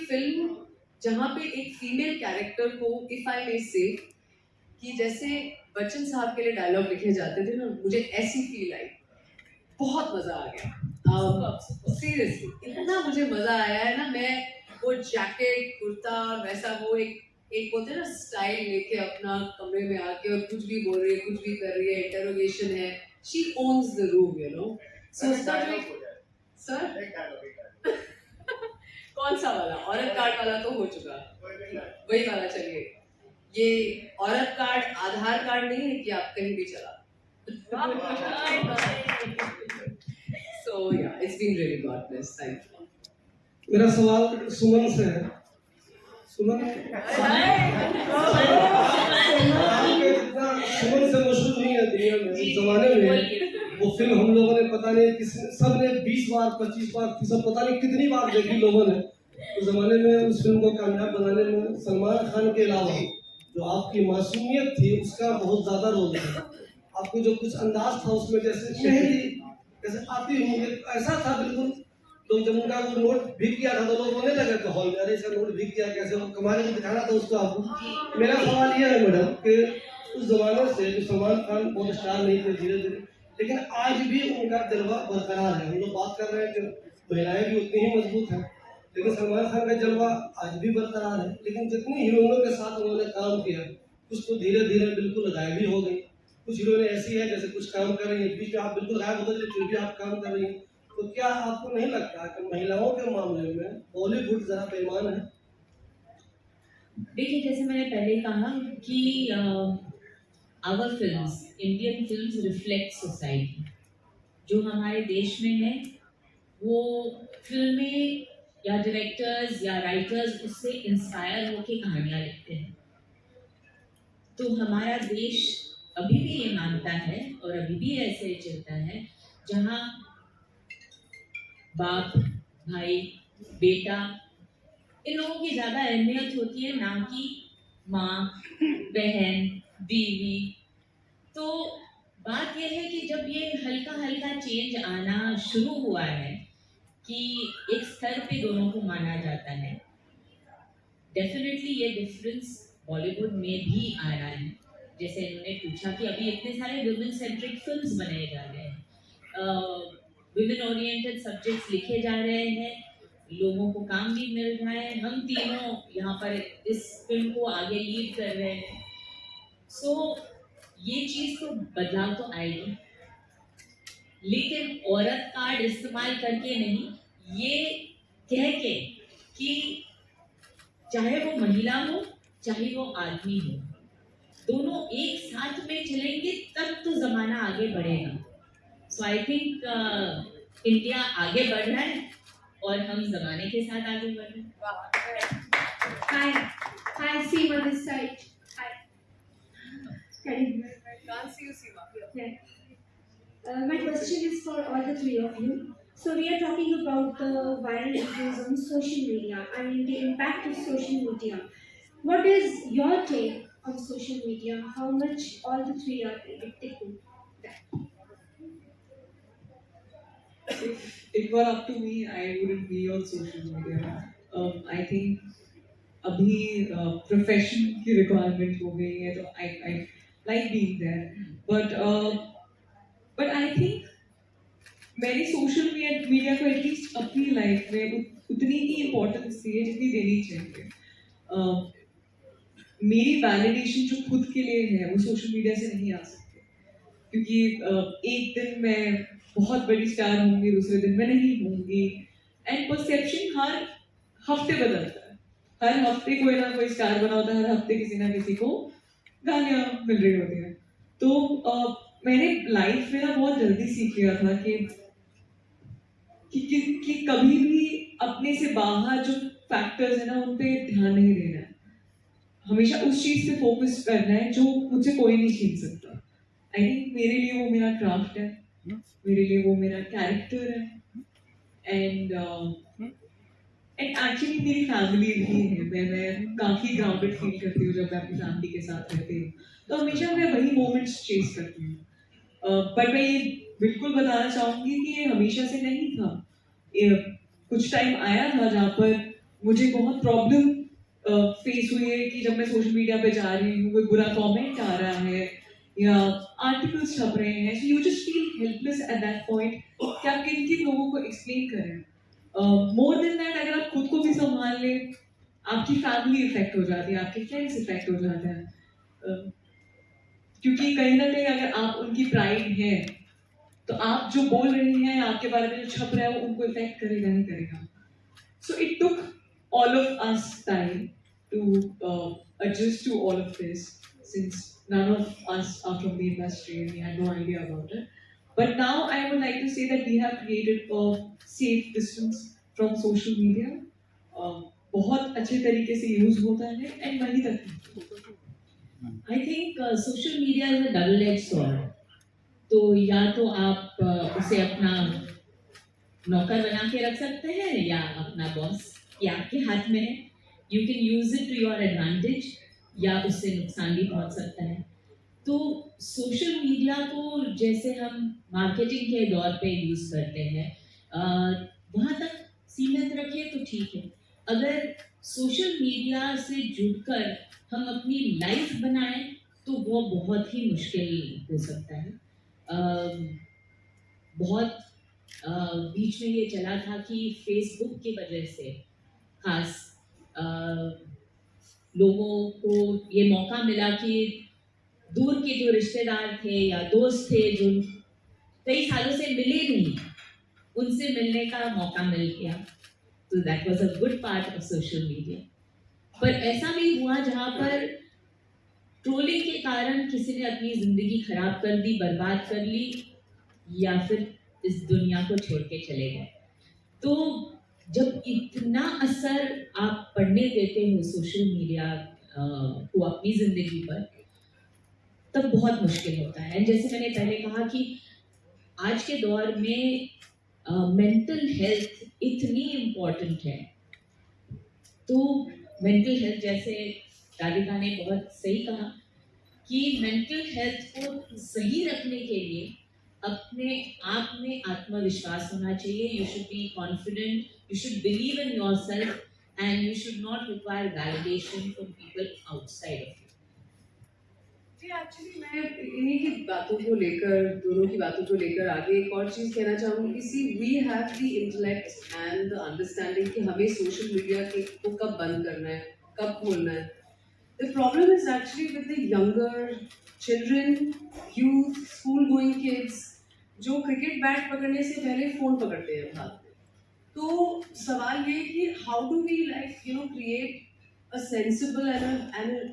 Film जहाँ पे एक फीमेल कैरेक्टर को, इफ आई मे से, कि जैसे बच्चन साहब के लिए डायलॉग लिखे जाते थे ना, मुझे ऐसी फील आई, बहुत मजा आ गया। सीरियसली इतना मुझे मजा आया है ना, मैं वो जैकेट कुर्ता वैसा वो एक बोलते हैं ना स्टाइल लेके अपना कमरे में आके और कुछ भी बोल रही है, कुछ भी कर रही है, इंटरोगेशन है, she owns the room, you know. So उसका जो सर कौन सा वाला? औरत कार्ड वाला तो हो चुका, वही वाला चलिए। ये औरत कार्ड आधार कार्ड नहीं है कि आप कहीं भी चला। So yeah, it's been really God bless. Thank you. मेरा सवाल सुमन से है। सुमन से मशहूर नहीं है दुनिया में, उस जमाने में वो फिल्म हम लोगों ने पता नहीं किस सबने 20 बार 25 बार सब पता नहीं कितनी बार देखी लोगों ने। उस जमाने में उस फिल्म को कामयाब बनाने में सलमान खान के अलावा जो आपकी मासूमियत थी उसका बहुत ज्यादा रोल था। आपको जो कुछ अंदाज था उसमें, जैसे आती हूँ, ऐसा था बिल्कुल। तो जब उनका वो नोट भीग गया था तो लोग रोने लगे थे हॉल में, अरे इसका नोट भीग गया, कैसे वो कमाने को दिखाना था उसको आपको। मेरा सवाल ये है मैडम कि उस जमाने से जो सलमान खान बहुत स्टार नहीं थे धीरे धीरे, लेकिन आज भी उनका जलवा बरकरार है। हम लोग बात कर रहे हैं कि महिलाएं भी उतनी ही मजबूत हैं, लेकिन सलमान खान का जलवा आज भी बरकरार है। लेकिन जितनी हीरोइनों के साथ उन्होंने काम किया, कुछ तो धीरे धीरे बिल्कुल गायब भी हो गई। कुछ हीरोइनें ऐसी है जैसे कुछ काम कर रही है, बीच में आप बिल्कुल गायब हो गए, फिर भी आप काम कर रही है। तो क्या आपको नहीं लगता कि महिलाओं के मामले में बॉलीवुड जरा बेईमान है? देखिए, जैसे मैंने पहले कहा कि our films, Indian films reflect society. जो हमारे देश में है वो फिल्में या डायरेक्टर्स या राइटर्स उससे इंस्पायर होकर कहानियाँ लिखते हैं। तो हमारा देश अभी भी ये मानता है और अभी भी ऐसे चलता है जहाँ बाप, भाई, बेटा, इन लोगों की ज्यादा अहमियत होती है, ना कि माँ, बहन, बीवी। तो बात यह है कि जब ये हल्का हल्का चेंज आना शुरू हुआ है कि एक स्तर पे दोनों को माना जाता है, डेफिनेटली ये डिफरेंस बॉलीवुड में भी आ रहा है। जैसे इन्होंने पूछा कि अभी इतने सारे वुमेन सेंट्रिक फिल्म्स बनाए जा रहे हैं, विमेन ओरिएंटेड सब्जेक्ट्स लिखे जा रहे हैं, लोगों को काम भी मिल रहा है, हम तीनों यहाँ पर इस फिल्म को आगे लीड कर रहे हैं। सो ये चीज़ तो बदलाव तो आएगी, लेकिन औरत कार्ड इस्तेमाल करके नहीं, ये कह के कि चाहे वो महिला हो चाहे वो आदमी हो, दोनों एक साथ में चलेंगे तब तो जमाना आगे बढ़ेगा। सो आई थिंक इंडिया आगे बढ़ रहा है और हम जमाने के साथ आगे बढ़ रहे हैं। Hi, Seema this side. Hi. Can't see you, Seema. Yeah. My question is for all the three of you. So we are talking about the viral videos on social media and the impact of social media. What is your take on social media? How much all the three are addicted to that? If it were up to me, I wouldn't be on social media. I think अभी profession की requirement हो गई है, तो I like being there. But I think मैंने social media को at least अपनी life में उतनी ही इम्पोर्टेंस दी है जितनी देनी चाहिए। मेरी वैलिडेशन जो खुद के लिए है वो सोशल मीडिया से नहीं आ सकती, क्योंकि एक दिन मैं बहुत बड़ी स्टार होंगी, दूसरे दिन मैं नहीं होंगी, एंड परसेप्शन हर हफ्ते बदलता है। हर हफ्ते कोई ना कोई स्टार बना होता है, हर हफ्ते किसी ना किसी को गालियाँ मिल रही होती हैं। तो मैंने लाइफ में ना बहुत जल्दी सीख लिया था कि कभी भी अपने से बाहर जो फैक्टर्स है ना उन पे ध्यान नहीं देना है, हमेशा उस चीज पे फोकस करना है जो मुझे कोई नहीं छीन सकता। आई थिंक मेरे लिए वो मेरा क्राफ्ट है, मेरे लिए वो मेरा कैरेक्टर है, एंड एक्चुअली मेरी फैमिली भी है। मैं काफी ग्राउंडेड फील करती हूँ जब मैं अपनी फैमिली के साथ रहती हूँ, तो हमेशा मैं वही मोमेंट्स चेस करती हूँ। पर मैं ये बिल्कुल बताना चाहूंगी कि ये हमेशा से नहीं था। कुछ टाइम आया था जहाँ पर मुझे बहुत प्रॉब्लम फेस हुई है कि जब मैं सोशल मीडिया पे जा रही हूँ, कोई बुरा कमेंट आ रहा है या आर्टिकल्स छप रहे हैं, so you just feel helpless at that point कि आप किन किन लोगों को एक्सप्लेन करें। मोर देन दैट, अगर आप खुद को भी संभाल लें, आपकी फैमिली इफेक्ट हो जाती है, आपके फ्रेंड्स इफेक्ट हो जाते हैं। क्योंकि कहीं ना कहीं अगर आप उनकी प्राइड हैं तो आप जो बोल रही हैं, आपके बारे में जो छप रहा है, वो उनको इफेक्ट करेगा ही करेगा। So it took all of us time to adjust to all of this, since none of us are from the industry and we had no idea about it. But now I would like to say that we have created a safe distance from social media. बहुत अच्छे तरीके से use होता है and वहीं तक। I think social media is a double edge sword. तो या तो आप उसे अपना नौकर बना के रख सकते हैं या अपना बॉस, या आपके हाथ में है। You can use it to your advantage या उससे नुकसान भी पहुंच सकता है। तो सोशल मीडिया को जैसे हम मार्केटिंग के दौर पे यूज करते हैं, वहाँ तक सीमित रखें तो ठीक है। अगर सोशल मीडिया से जुड़कर हम अपनी लाइफ बनाएं तो वो बहुत ही मुश्किल हो सकता है। बहुत बीच में ये चला था कि फेसबुक की वजह से खास लोगों को ये मौका मिला कि दूर के जो रिश्तेदार थे या दोस्त थे जो कई सालों से मिले नहीं, उनसे मिलने का मौका मिल गया। तो that was a good part of social media. पर ऐसा भी हुआ जहाँ पर ट्रोलिंग के कारण किसी ने अपनी जिंदगी खराब कर दी, बर्बाद कर ली, या फिर इस दुनिया को छोड़ के चले गए। तो जब इतना असर आप पढ़ने देते हो सोशल मीडिया को अपनी जिंदगी पर, तब बहुत मुश्किल होता है। जैसे मैंने पहले कहा कि आज के दौर में मेंटल हेल्थ इतनी इम्पोर्टेंट है। तो मेंटल हेल्थ, जैसे राधिका ने बहुत सही कहा कि मेंटल हेल्थ को सही रखने के लिए अपने आप में आत्मविश्वास होना चाहिए। You should be confident, you should believe in yourself and you should not require validation from people outside of you. जी, एक्चुअली मैं इन्हीं की बातों को लेकर, दोनों की बातों को लेकर आगे एक और चीज़ कहना चाहूँगी। See we have the intellect and the understanding कि हमें सोशल मीडिया को कब बंद करना है, कब खोलना है। The problem is actually with the younger children, youth, school going kids, जो क्रिकेट बैट पकड़ने से पहले फ़ोन पकड़ते हैं हाथ में। तो सवाल ये है कि how do we create a sensible and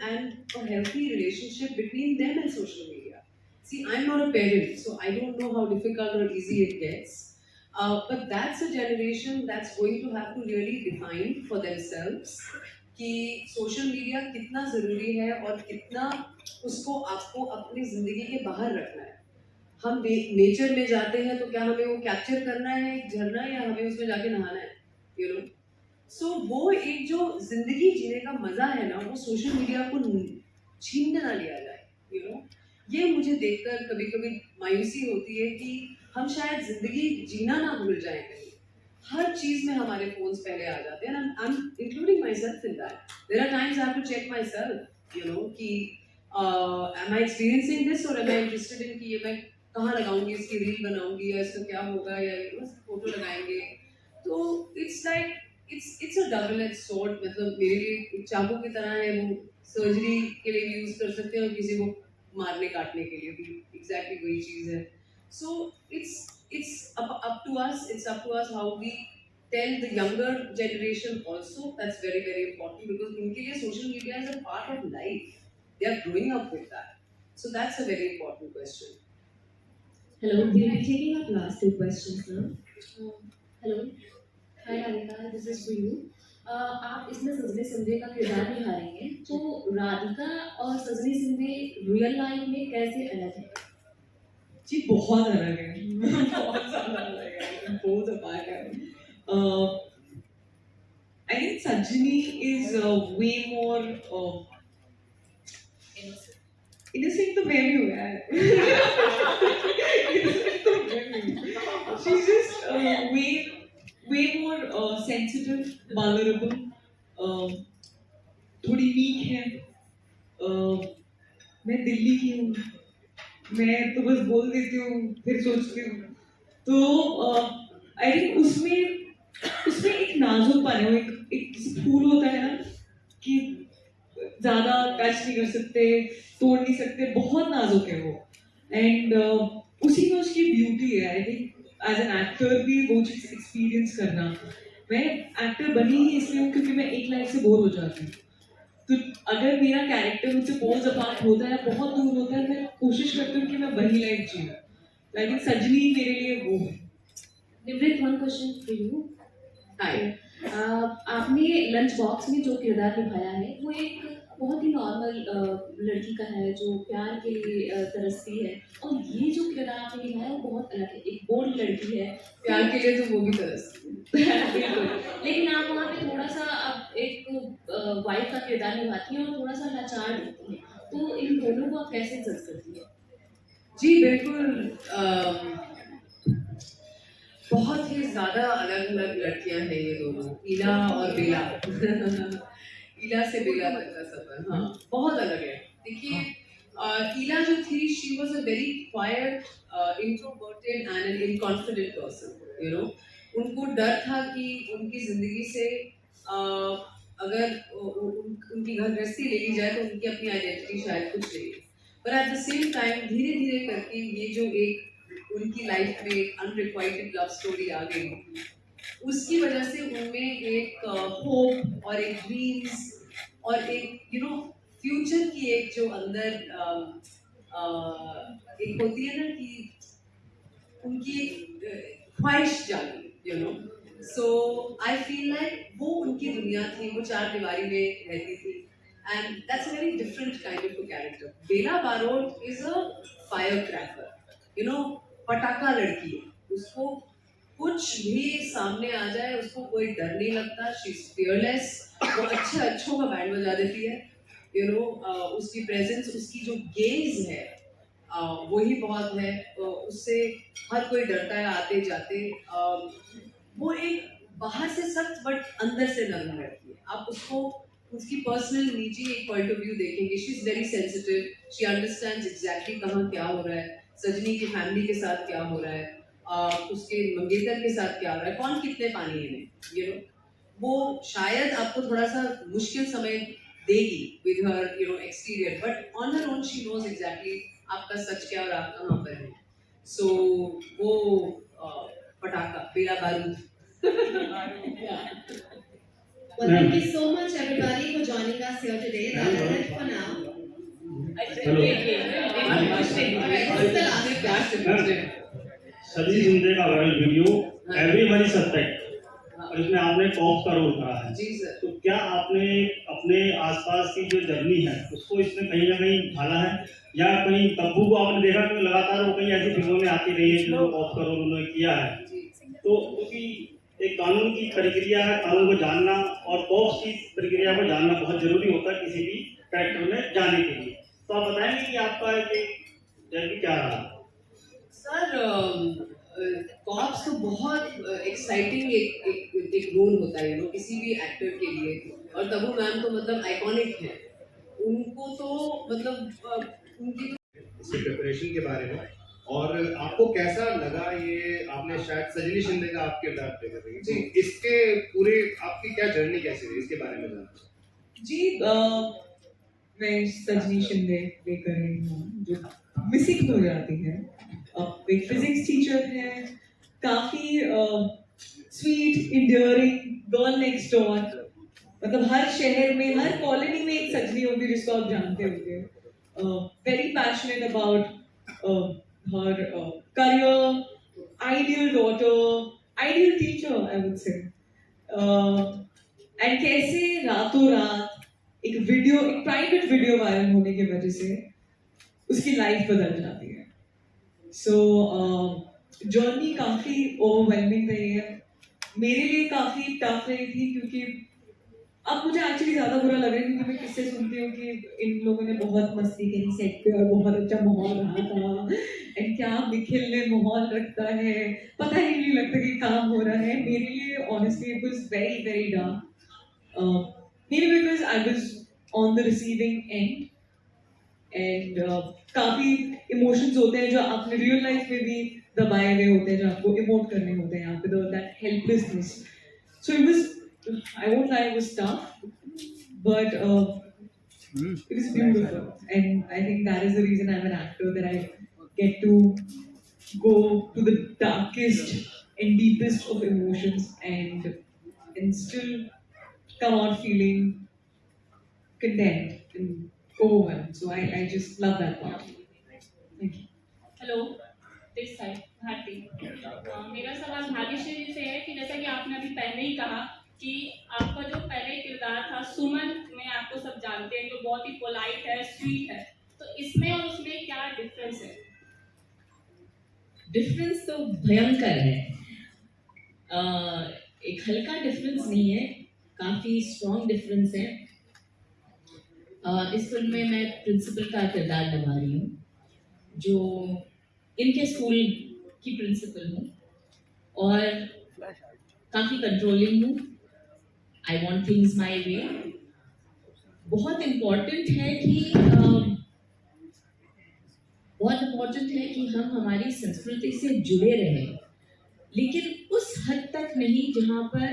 a healthy relationship between them and social media. See, I'm not a parent, so I don't know how difficult or easy it gets. But that's a generation that's going to have to really define for themselves कि social media कितना ज़रूरी है और कितना उसको आपको अपनी ज़िंदगी के बाहर रखना है। हम नेचर में जाते हैं तो क्या हमें वो कैप्चर करना है एक झरना, या हमें उसमें जाके नहाना है, सो वो एक जो जिंदगी जीने का मजा है ना, वो सोशल मीडिया को छीनने ना लिया जाए। ये मुझे देखकर कभी कभी मायूसी होती है कि हम शायद जिंदगी जीना ना भूल जाएं कहीं। हर चीज में हमारे फोन्स पहले आ जाते हैं, I am including myself in that. There are times I have to check myself कि एम आई एक्सपीरियंसिंग दिस और एम आई इंटरेस्टेड इन कि ये मैं कहाँ लगाऊंगी, इसकी रील बनाऊंगी या इसका क्या होगा, या फोटो लगाएंगे। तो it's like it's a double edge sword. मतलब मेरे लिए चाकू की तरह है, वो सर्जरी के लिए भी यूज कर सकते हैं और किसी को मारने काटने के लिए भी एग्जैक्टली वही चीज है। सो it's up to us how we tell the younger generation also. That's very, very important because उनके लिए social media is a part of life. They are growing up with that. So that's a very important question. Hello, we'll be taking up last two questions now. Hello. Hi Radhika, this is for you. आप इसमें सजनी सिंधे का किरदार निभा रही हैं, तो राधिका और सजनी सिंधे रियल लाइफ में कैसे अलग है? जी बहुत अलग है, बहुत ज़्यादा अलग है, बहुत अलग है। I think Sanjini is way more innocent तो मैं भी हूँ यार। Innocent तो मैं भी हूँ। She's just way more sensitive, vulnerable. थोड़ी वीक है, मैं दिल्ली की हूँ, मैं तो बस बोल देती हूँ फिर सोचती हूँ, तो आई थिंक उसमें उसमें एक नाजुकपन है, वो एक किसी फूल होता है ना कि ज्यादा टच नहीं कर सकते, तोड़ नहीं सकते, बहुत नाजुक है वो। एंड उसी में उसकी ब्यूटी है। I think as an actor भी वो चीज एक्सपीरियंस करना, मैं एक्टर बनी ही इसलिए हूँ क्योंकि मैं एक लाइफ से बोर हो जाती हूँ। तो अगर मेरा कैरेक्टर मुझसे पोल्स अपार्ट होता है, बहुत दूर होता है, मैं कोशिश करती हूँ कि मैं वही लाइफ जीऊँ। आई थिंक सजनी मेरे लिए वो है। Nivrit, one question for you. हाय। आपने लंच बॉक्स में जो किरदार निभाया है वो एक बहुत ही नॉर्मल लड़की का है जो प्यार के लिए तरसती है, और ये जो किरदार आपने निभाया वो बहुत अलग है, एक बोल्ड लड़की है। प्यार के लिए तो वो भी तरस। बिल्कुल। लेकिन आप वहाँ पे थोड़ा सा आप एक वाइफ का किरदार निभाती हैं और थोड़ा सा लाचार दिखती हैं, तो इन दोनों को आप कैसे जज करती हैं? जी बिल्कुल। बहुत ही ज्यादा अलग अलग लड़कियां हैं ये दोनों, ईला और बेला। ईला से बेला तक का सफर, हाँ बहुत अलग है। देखिए ईला जो थी, she was a very quiet, introverted and an inconfident person, you know. उनको डर था कि उनकी जिंदगी से अगर उनकी घर गृहस्थी ले ली जाए तो उनकी अपनी आइडेंटिटी शायद कुछ नहीं है। पर एट द सेम टाइम धीरे धीरे करके ये जो एक उनकी लाइफ में एक अनरिक्वाइटेड लव स्टोरी आ गई, उसकी वजह से उनमें एक होप और एक ड्रीम्स और एक यू नो फ्यूचर की एक जो अंदर एक होती है ना कि उनकी एक ख्वाहिश जागी, you know. So I feel like वो उनकी दुनिया थी, वो चार दीवारी में रहती थी, and that's a very different kind of a character. Bela Barot is a fire cracker, you know, पटाखा लड़की है, उसको कुछ भी सामने आ जाए उसको कोई डर नहीं लगता, शी इज फियरलेस, वो अच्छों का बैंड बजा देती है, यू नो। उसकी प्रेजेंस, उसकी जो गेज है वही बहुत है, उससे हर कोई डरता है आते जाते। वो एक बाहर से सख्त बट अंदर से नरम रहती है, आप उसको उसकी पर्सनल निजी एक पॉइंट ऑफ व्यू देखेंगे, she is very sensitive, she understands exactly कहाँ क्या हो रहा है, सजनी की फैमिली के साथ क्या हो रहा है, उसके मंगेतर के साथ क्या हो रहा है, कौन कितने पानी में, यू नो। वो शायद आपको थोड़ा सा मुश्किल समय देगी with her you know exterior, but on her own she knows exactly आपका सच क्या और आप कहाँ पर है। सो वो पटाखा बेला बारूद। Well, thank you so much, everybody, for joining us here today. That is it for now. सजी शिंदे का वायरल वीडियो एवरीबॉडी सस्पेक्ट, और इसमें आपने कॉप का रोल करा है। जी सर। तो क्या आपने अपने आसपास की जो जर्नी है उसको इसमें कहीं ना कहीं ढाला है, या कहीं तब्बू को आपने देखा कि लगातार वो कहीं ऐसी फिल्मों में आती रही है जो कॉप का रोल उन्होंने किया है? तो क्योंकि एक कानून की प्रक्रिया है, कानून को जानना और कॉप्स की प्रक्रिया को जानना बहुत जरूरी होता है किसी भी कैरेक्टर में जाने के लिए। तो आप बताएंगे कि आपका जर्नी क्या रहा? सर कॉप्स तो बहुत एक्साइटिंग एक रोल होता है, यू नो, किसी भी एक्टर के लिए, और तब्बू मैम तो मतलब आइकॉनिक है, उनको तो मतलब उनकी इसके प्रिपरेशन के बारे में, और आपको कैसा लगा ये, आपने शायद सजनी शिंदे का आप किरदार प्ले कर रही हैं, तो इसके पूरे आपकी क्या जर्नी कैसी रही इसके बारे में जानना जी। मैं सजनी शिंदे प्ले कर रही हूँ जो मिसिंग हो जाती है। एक फिजिक्स टीचर है, काफी sweet endearing girl next door, मतलब हर शहर में हर कॉलोनी में एक सजनी होगी जिसको आप जानते होंगे। Very passionate about her career, ideal daughter, ideal teacher, I would say. And कैसे रातों रात एक प्राइवेट वीडियो वायरल होने की वजह से उसकी लाइफ बदल जाती है। सो जर्नी काफी ओवरवेलमिंग रही है, मेरे लिए काफी टफ रही थी, क्योंकि अब मुझे एक्चुअली ज्यादा बुरा लग रहा है क्योंकि मैं किससे सुनती हूँ कि इन लोगों ने बहुत मस्ती करी सेट पे और बहुत अच्छा माहौल रहा था, एंड क्या निखिल ने माहौल रखता है, पता ही नहीं लगता कि काम हो रहा है। मेरे लिए honestly it was very very dark. I was on the receiving end. And काफी इमोशंस होते हैं जो आपने रियल लाइफ में भी दबाए हुए होते हैं, जो आपको इमोट करने होते हैं यहाँ पे, that helplessness. So it was, I won't lie, it was tough, but it was beautiful, and I think that is the reason I'm an actor, that I get to go to the darkest and deepest of emotions and still come out feeling content and overwhelmed. So I just love that part. Thank you. Hello, this side Bharti. मेरा सवाल भाग्यश्री जी से है कि जैसा कि आपने अभी पहले ही कहा कि आपका जो पहले किरदार था सुमन में, आपको सब जानते हैं, जो बहुत ही पोलाइट है, स्वीट है, तो इसमें और उसमें क्या डिफरेंस है? डिफरेंस तो भयंकर है. एक हल्का डिफरेंस नहीं है, काफ़ी स्ट्रॉन्ग डिफरेंस है. इस फिल्म में मैं प्रिंसिपल का किरदार निभा रही हूँ, जो इनके स्कूल की प्रिंसिपल हूँ और काफ़ी कंट्रोलिंग हूँ. आई वॉन्ट थिंग्स माई वे. बहुत इम्पॉर्टेंट है कि हम हमारी संस्कृति से जुड़े रहें, लेकिन उस हद तक नहीं जहाँ पर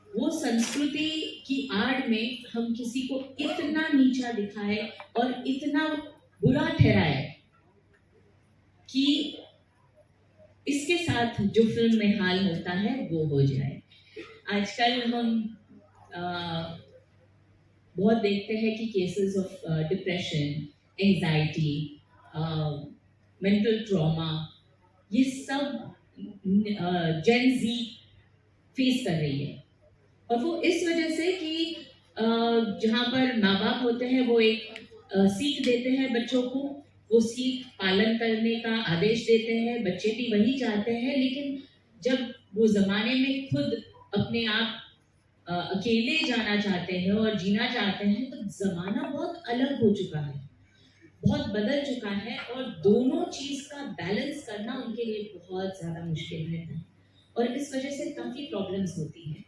वो संस्कृति की आड़ में हम किसी को इतना नीचा दिखाए और इतना बुरा ठहराए कि इसके साथ जो फिल्म में हाल होता है वो हो जाए. आजकल हम बहुत देखते हैं कि cases of depression, anxiety, mental trauma, ये सब जेन जी फेस कर रही है. और वो इस वजह से कि जहाँ पर माँ बाप होते हैं वो एक सीख देते हैं बच्चों को, वो सीख पालन करने का आदेश देते हैं, बच्चे भी वही चाहते हैं, लेकिन जब वो ज़माने में खुद अपने आप अकेले जाना चाहते हैं और जीना चाहते हैं, तो ज़माना बहुत अलग हो चुका है, बहुत बदल चुका है, और दोनों चीज़ का बैलेंस करना उनके लिए बहुत ज़्यादा मुश्किल रहता है. और इस वजह से काफ़ी प्रॉब्लम्स होती हैं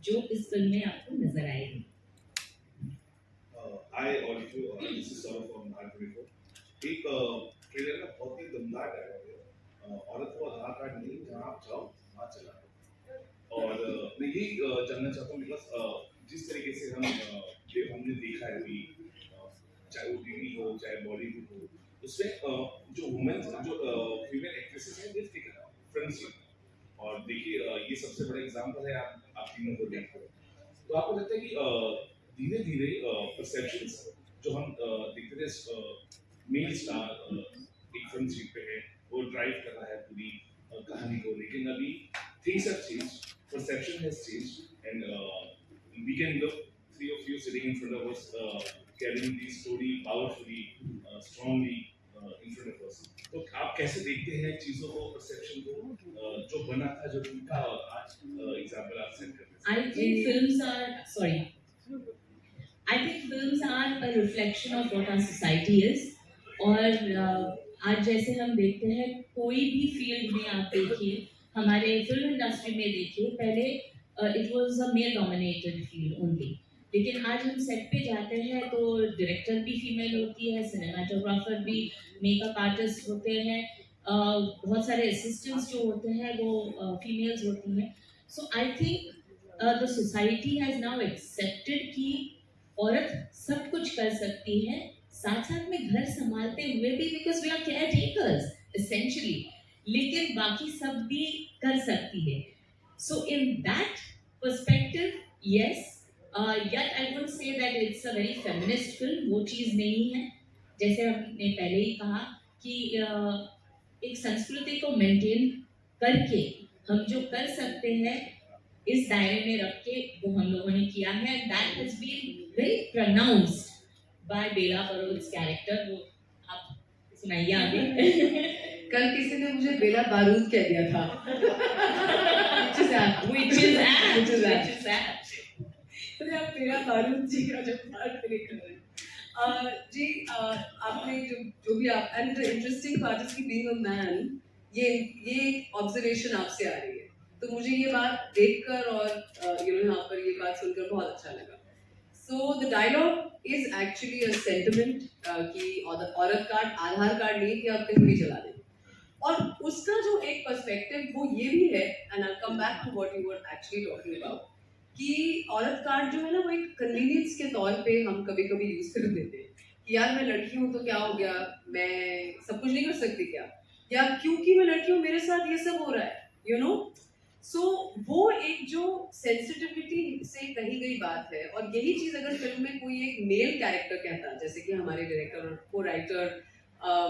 जो इस फिल्म में आपको नजर आएगी. This is sort of R24. एक ट्रेलर का बहुत ही दमदार डायलॉग है, औरत को आधार कार्ड नहीं, जहाँ आप जाओ वहाँ चला जाओ. और मैं यही जानना चाहता हूँ, बिकॉज जिस तरीके से हमने देखा है अभी, चाहे वो टीवी हो चाहे बॉलीवुड हो, उसमें जो वुमेन, जो फीमेल एक्ट्रेसेस हैं, दिस टेकन फ्रंट सीट. और देखिए ये सबसे बड़ा एग्जांपल है, आप तीनों को देखते हो, तो आपको लगता है कि धीरे धीरे परसेप्शंस जो हम देखते थे, मेल स्टार एक फ्रंट सीट पे है, वो ड्राइव कर रहा है पूरी कहानी को, लेकिन अभी things have changed, perception has changed, and we can look three of you sitting in front of us, carrying the story powerfully, strongly in front of us. तो आप कैसे देखते हैं चीजों को, परसेप्शन को, जो बना था, जो उनका आज एग्जांपल आप सेट करते हैं? I think films are a reflection of what our society is. और आज जैसे हम देखते हैं, कोई भी फील्ड में आप देखिए, हमारे फिल्म इंडस्ट्री में देखिए, पहले it was a male dominated field only, लेकिन आज हम सेट पे जाते हैं तो डायरेक्टर भी फीमेल होती है, सिनेमाटोग्राफर भी, मेकअप आर्टिस्ट होते हैं, बहुत सारे असिस्टेंट्स जो होते हैं वो फीमेल्स होती हैं. So I think the society has now accepted कि औरत सब कुछ कर सकती है, साथ साथ में घर संभालते हुए भी, because we are caretakers essentially, लेकिन बाकी सब भी कर सकती है. So in that perspective, yes, yet I would say that it's a very feminist film. वो चीज़ नहीं है, जैसे हमने पहले ही कहा कि एक संस्कृति को मेंटेन करके हम जो कर सकते हैं इस दायरे में रख के, वो हम लोगों ने किया है. That has been very pronounced by Bela Barud's character. वो आप सुनाइए आगे. कल किसी ने मुझे बेला बारूद कह दिया था. Which is apt. तो आप मेरा बारूद जी का जो पार्ट प्ले कर रहे हैं जी, आपने जो भी आप, and the interesting part is कि बीइंग अ मैन, ये एक ऑब्जर्वेशन आपसे आ रही है, तो मुझे ये बात देखकर और यहाँ पर ये बात सुनकर बहुत अच्छा लगा. So the dialogue is actually a sentiment कि औरत कार्ड आधार कार्ड नहीं कि आप कहीं भी चला दें. और उसका जो एक पर्सपेक्टिव वो ये भी है, and I come back to what you were actually talking about, कि औरत कार्ड जो है ना वो एक कन्वीनियंस के तौर पे हम कभी कभी यूज कर देते हैं कि यार मैं लड़की हूँ तो क्या हो गया, मैं सब कुछ नहीं कर सकती क्या, या क्योंकि मैं लड़की हूँ मेरे साथ ये सब हो रहा है, यू नो. सो वो एक जो सेंसिटिविटी से कही गई बात है, और यही चीज अगर फिल्म में कोई एक मेल कैरेक्टर कहता, जैसे कि हमारे डायरेक्टर और को राइटर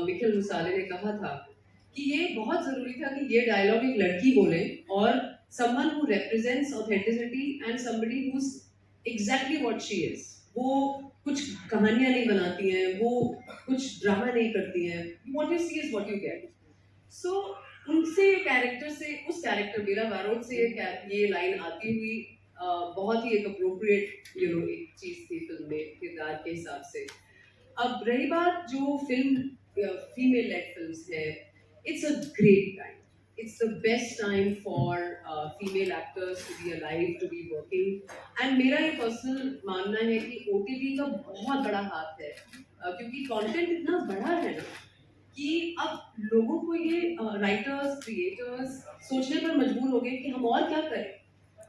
मिखिल मुसाले ने कहा था कि ये बहुत जरूरी था कि ये डायलॉग एक लड़की बोले, और someone who represents authenticity and somebody who's exactly what she is. वो कुछ कहानियां नहीं बनाती हैं, वो कुछ ड्रामा नहीं करती हैं. What you see is what you get. So उनसे कैरेक्टर से, उस कैरेक्टर मीरा बारोट से ये लाइन आती हुई बहुत ही एक अप्रोप्रिएट एक चीज थी फिल्म में किरदार के हिसाब से. अब रही बात जो फिल्म फीमेल लेड फिल्म्स है, it's a great time. It's the best time for female actors to be alive, to be working. And मेरा ये पर्सनल मानना है कि OTT का बहुत बड़ा हाथ है, क्योंकि कंटेंट इतना बड़ा है ना कि अब लोगों को ये राइटर्स, क्रिएटर्स सोचने पर मजबूर हो गए कि हम और क्या करें.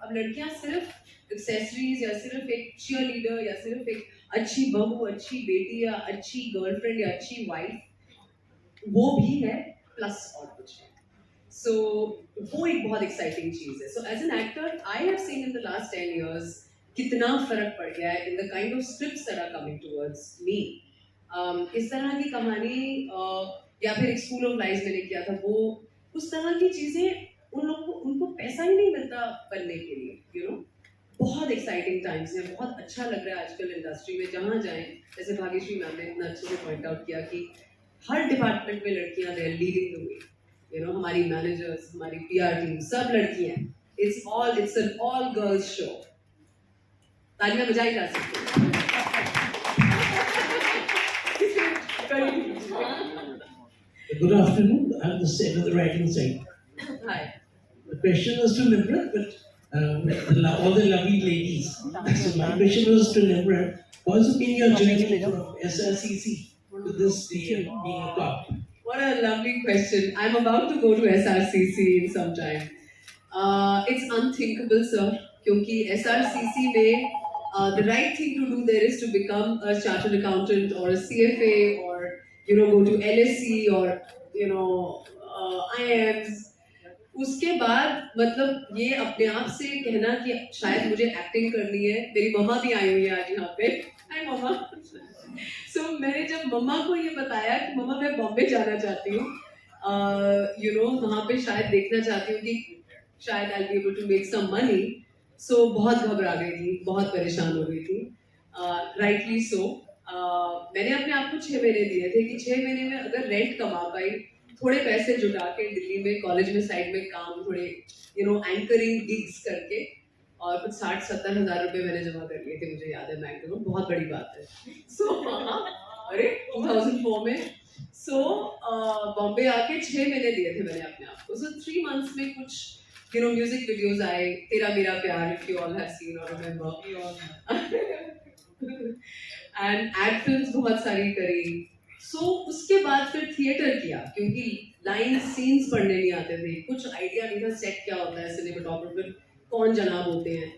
अब लड़कियां सिर्फ एक्सेसरीज या सिर्फ एक चीयर लीडर या सिर्फ एक अच्छी बहू, अच्छी बेटी या अच्छी गर्लफ्रेंड या अच्छी वाइफ वो भी है, प्लस और कुछ है. सो वो एक बहुत एक्साइटिंग चीज है. So as an actor I have seen in the last 10 years कितना फर्क पड़ गया है in the kind of scripts that are coming towards me. इस तरह की कहानी या फिर एक स्कूल ऑफ लाइफ मैंने किया था, वो उस तरह की चीजें उन लोगों को, उनको पैसा ही नहीं मिलता बनने के लिए, यू नो. बहुत एक्साइटिंग टाइम्स हैं, बहुत अच्छा लग रहा है आजकल इंडस्ट्री में. जहाँ जाएं, जैसे भाग्यश्री मैम ने इतना अच्छे से पॉइंट आउट किया कि हर डिपार्टमेंट में लड़कियां they are leading the way, you know. हमारी मैनेजर्स, हमारी PR टीम, सब लड़कियां. It's an all girls show. तालियां बजाई जा सकती हैं. Good afternoon. I'm the head of the writing side. Hi. The question was to Nimrat, but all the lovely ladies. So my question was to Nimrat. What's been your journey from SRCC to this year being a cop? What a lovely question. I'm about to go to SRCC in some time. It's unthinkable, sir. क्योंकि SRCC में the right thing to do there is to become a chartered accountant or a CFA or go to LSE or IIMs. उसके बाद मतलब ये अपने आप से कहना कि शायद मुझे एक्टिंग करनी है. मेरी मम्मा भी आई हुई है आज यहाँ पे. हाय मम्मा. सो मैंने जब मम्मा को ये बताया कि मम्मा मैं बॉम्बे जाना चाहती हूँ, वहाँ पे शायद देखना चाहती हूँ कि शायद I be able to make some money. So बहुत घबरा गई थी, बहुत परेशान हो गई थी. Rightly so. मैंने अपने आप को 6 महीने दिए थे कि 6 महीने में अगर रेंट कमा पाई, थोड़े पैसे जुटा के दिल्ली में कॉलेज में साइड में काम, थोड़े एंकरिंग गिग्स करके, और कुछ 60-70 हज़ार रुपए मैंने जमा कर लिए थे, मुझे याद है बैंक में. बहुत बड़ी बात है. सो अरे 2004 में. सो बॉम्बे आके 6 महीने दिए थे मैंने अपने आप को. सो 3 months में कुछ म्यूजिक वीडियोस आए, तेरा मेरा प्यार, if you all have seen और रिमेंबर, एंड एड फिल्म्स बहुत सारी करी. सो उसके बाद फिर थिएटर किया, क्योंकि लाइन सीन्स पढ़ने नहीं आते थे, कुछ आइडिया नहीं था सेट क्या होता है, सिनेमेटोग्राफर कौन जनाब होते हैं,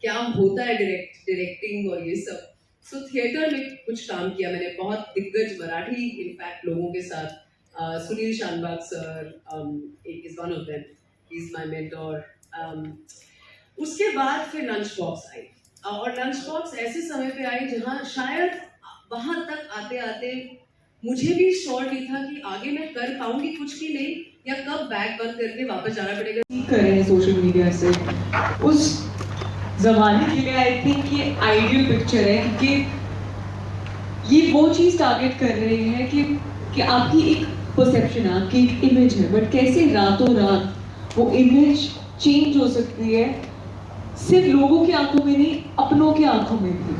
क्या होता है डायरेक्टिंग और ये सब. सो थिएटर में कुछ काम किया मैंने, बहुत दिग्गज मराठी इनफैक्ट लोगों के साथ. Sunil Shanbhag sir is one of them, he is my mentor. उसके बाद फिर लंच बॉक्स आई, और लंच बॉक्स ऐसे समय पे आई जहाँ शायद वहाँ तक आते आते मुझे भी श्योर नहीं था कि आगे मैं कर पाऊंगी कुछ भी नहीं, या कब बैग बंद करके वापस जाना पड़ेगा. कर रहे हैं सोशल मीडिया से उस जमाने के लिए. आई थिंक ये आइडियल पिक्चर है, क्योंकि ये वो चीज़ टारगेट कर रही है कि आपकी एक परसेप्शन है, आपकी एक इमेज है, बट कैसे रातों रात वो इमेज चेंज हो सकती है, सिर्फ लोगों की आंखों में नहीं, अपनों की आंखों में भी.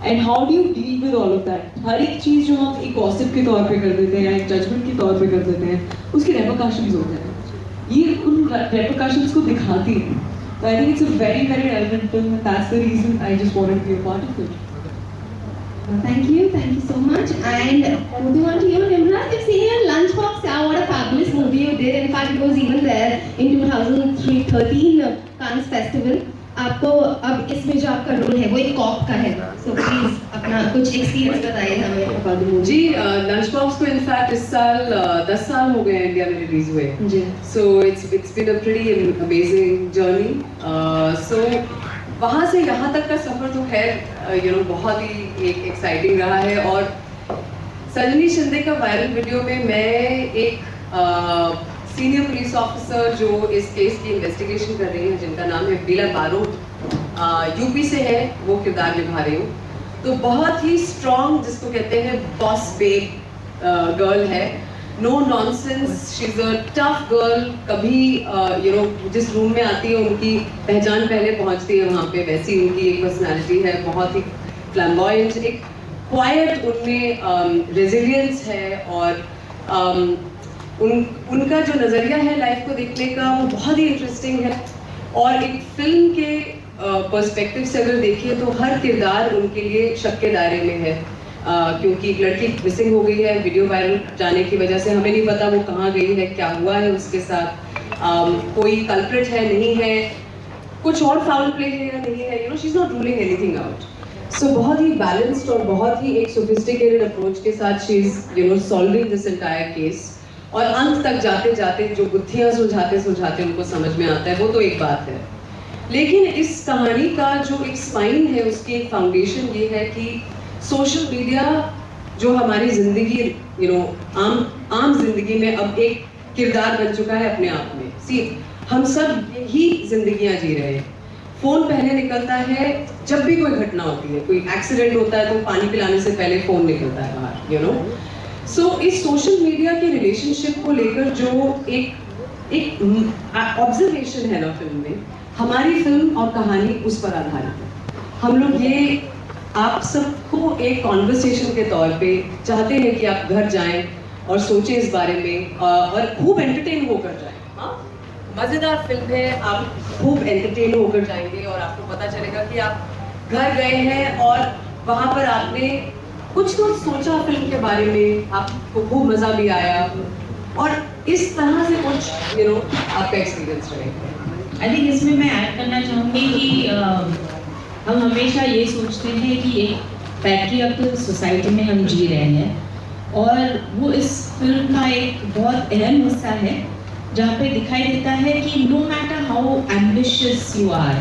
And how do you deal with all of that. हर एक चीज़ जो हम एक गॉसिप के तौर पे कर देते हैं या एक जजमेंट के तौर पे कर देते हैं, उसके रेपरकशंस होते हैं. ये उन रेपरकशंस को दिखाती है. So I think it's a very, very relevant film, and that's the reason I just wanted to be a part of it. Thank you so much. And moving on to you, Nimrod, you've seen your Lunchbox. Yeah, what a fabulous movie you did. In fact, it was even there in 2013 Cannes Festival. आपको अब इसमें जो आपका role है वो एक corp का है, so please अपना कुछ एक्सपीरियंस बताइए हमें about the movie. जी लंच बॉक्स को इनफैक्ट इस साल 10 साल हो गए इंडिया में रिलीज हुए. जी. So it's been a pretty amazing journey. So वहाँ से यहाँ तक का सफर तो खैर बहुत ही एक एक्साइटिंग रहा है. और सजनी शिंदे का वायरल वीडियो में मैं एक सीनियर पुलिस ऑफिसर जो इस केस की इन्वेस्टिगेशन कर रही है, जिनका नाम है बीला बारोट, यूपी से है, वो किरदार निभा रही हूँ. तो बहुत ही स्ट्रॉन्ग, जिसको कहते हैं बॉस बेब गर्ल है. No nonsense, she is a tough girl. कभी जिस रूम में आती है उनकी पहचान पहले पहुंचती है वहाँ पे, वैसी उनकी एक पर्सनालिटी है. बहुत ही फ्लैम्बॉयंट, एक क्वाइट उनमें रेजिलियंस है. और उनका जो नज़रिया है लाइफ को देखने का वो बहुत ही इंटरेस्टिंग है. और एक फिल्म के पर्सपेक्टिव से अगर देखिए तो हर किरदार उनके लिए शक के दायरे में है. क्योंकि एक लड़की मिसिंग हो गई है वीडियो वायरल जाने की वजह से. हमें नहीं पता वो कहाँ गई है, क्या हुआ है उसके साथ, कोई कल्प्रिट है नहीं है, कुछ और फाउल प्ले है या नहीं है. She is not ruling anything out. So बहुत ही बैलेंस्ड और बहुत ही एक सोफिस्टिकेटेड अप्रोच के साथ she is solving this entire case. और अंत तक जाते जाते जो गुत्थियाँ सुलझाते उनको समझ में आता है, वो तो एक बात है. लेकिन इस कहानी का जो एक स्पाइन है, उसकी एक फाउंडेशन ये है कि सोशल मीडिया जो हमारी ज़िंदगी आम जिंदगी में अब एक किरदार बन चुका है अपने आप में. हम सब ही जिंदगियाँ जी रहे हैं. फ़ोन पहले निकलता है जब भी कोई घटना होती है, कोई एक्सीडेंट होता है तो पानी पिलाने से पहले फ़ोन निकलता है बाहर. सो इस सोशल मीडिया के रिलेशनशिप को लेकर जो एक ऑब्जर्वेशन है ना फिल्म में, हमारी फिल्म और कहानी उस पर आधारित है. हम लोग ये आप सबको एक कॉन्वर्सेशन के तौर पे चाहते हैं कि आप घर जाएं और सोचें इस बारे में और खूब एंटरटेन होकर जाएं. हाँ, मज़ेदार फिल्म है, आप खूब एंटरटेन होकर जाएंगे और आपको पता चलेगा कि आप घर गए हैं और वहाँ पर आपने कुछ तो सोचा फिल्म के बारे में, आपको खूब मज़ा भी आया. और इस तरह से कुछ आपका एक्सपीरियंस रहेगा. आई थिंक इसमें मैं ऐड करना चाहूँगी कि हम हमेशा ये सोचते हैं कि एक पैट्रियार्कल सोसाइटी में हम जी रहे हैं, और वो इस फिल्म का एक बहुत अहम हिस्सा है जहाँ पे दिखाई देता है कि no matter how ambitious you are,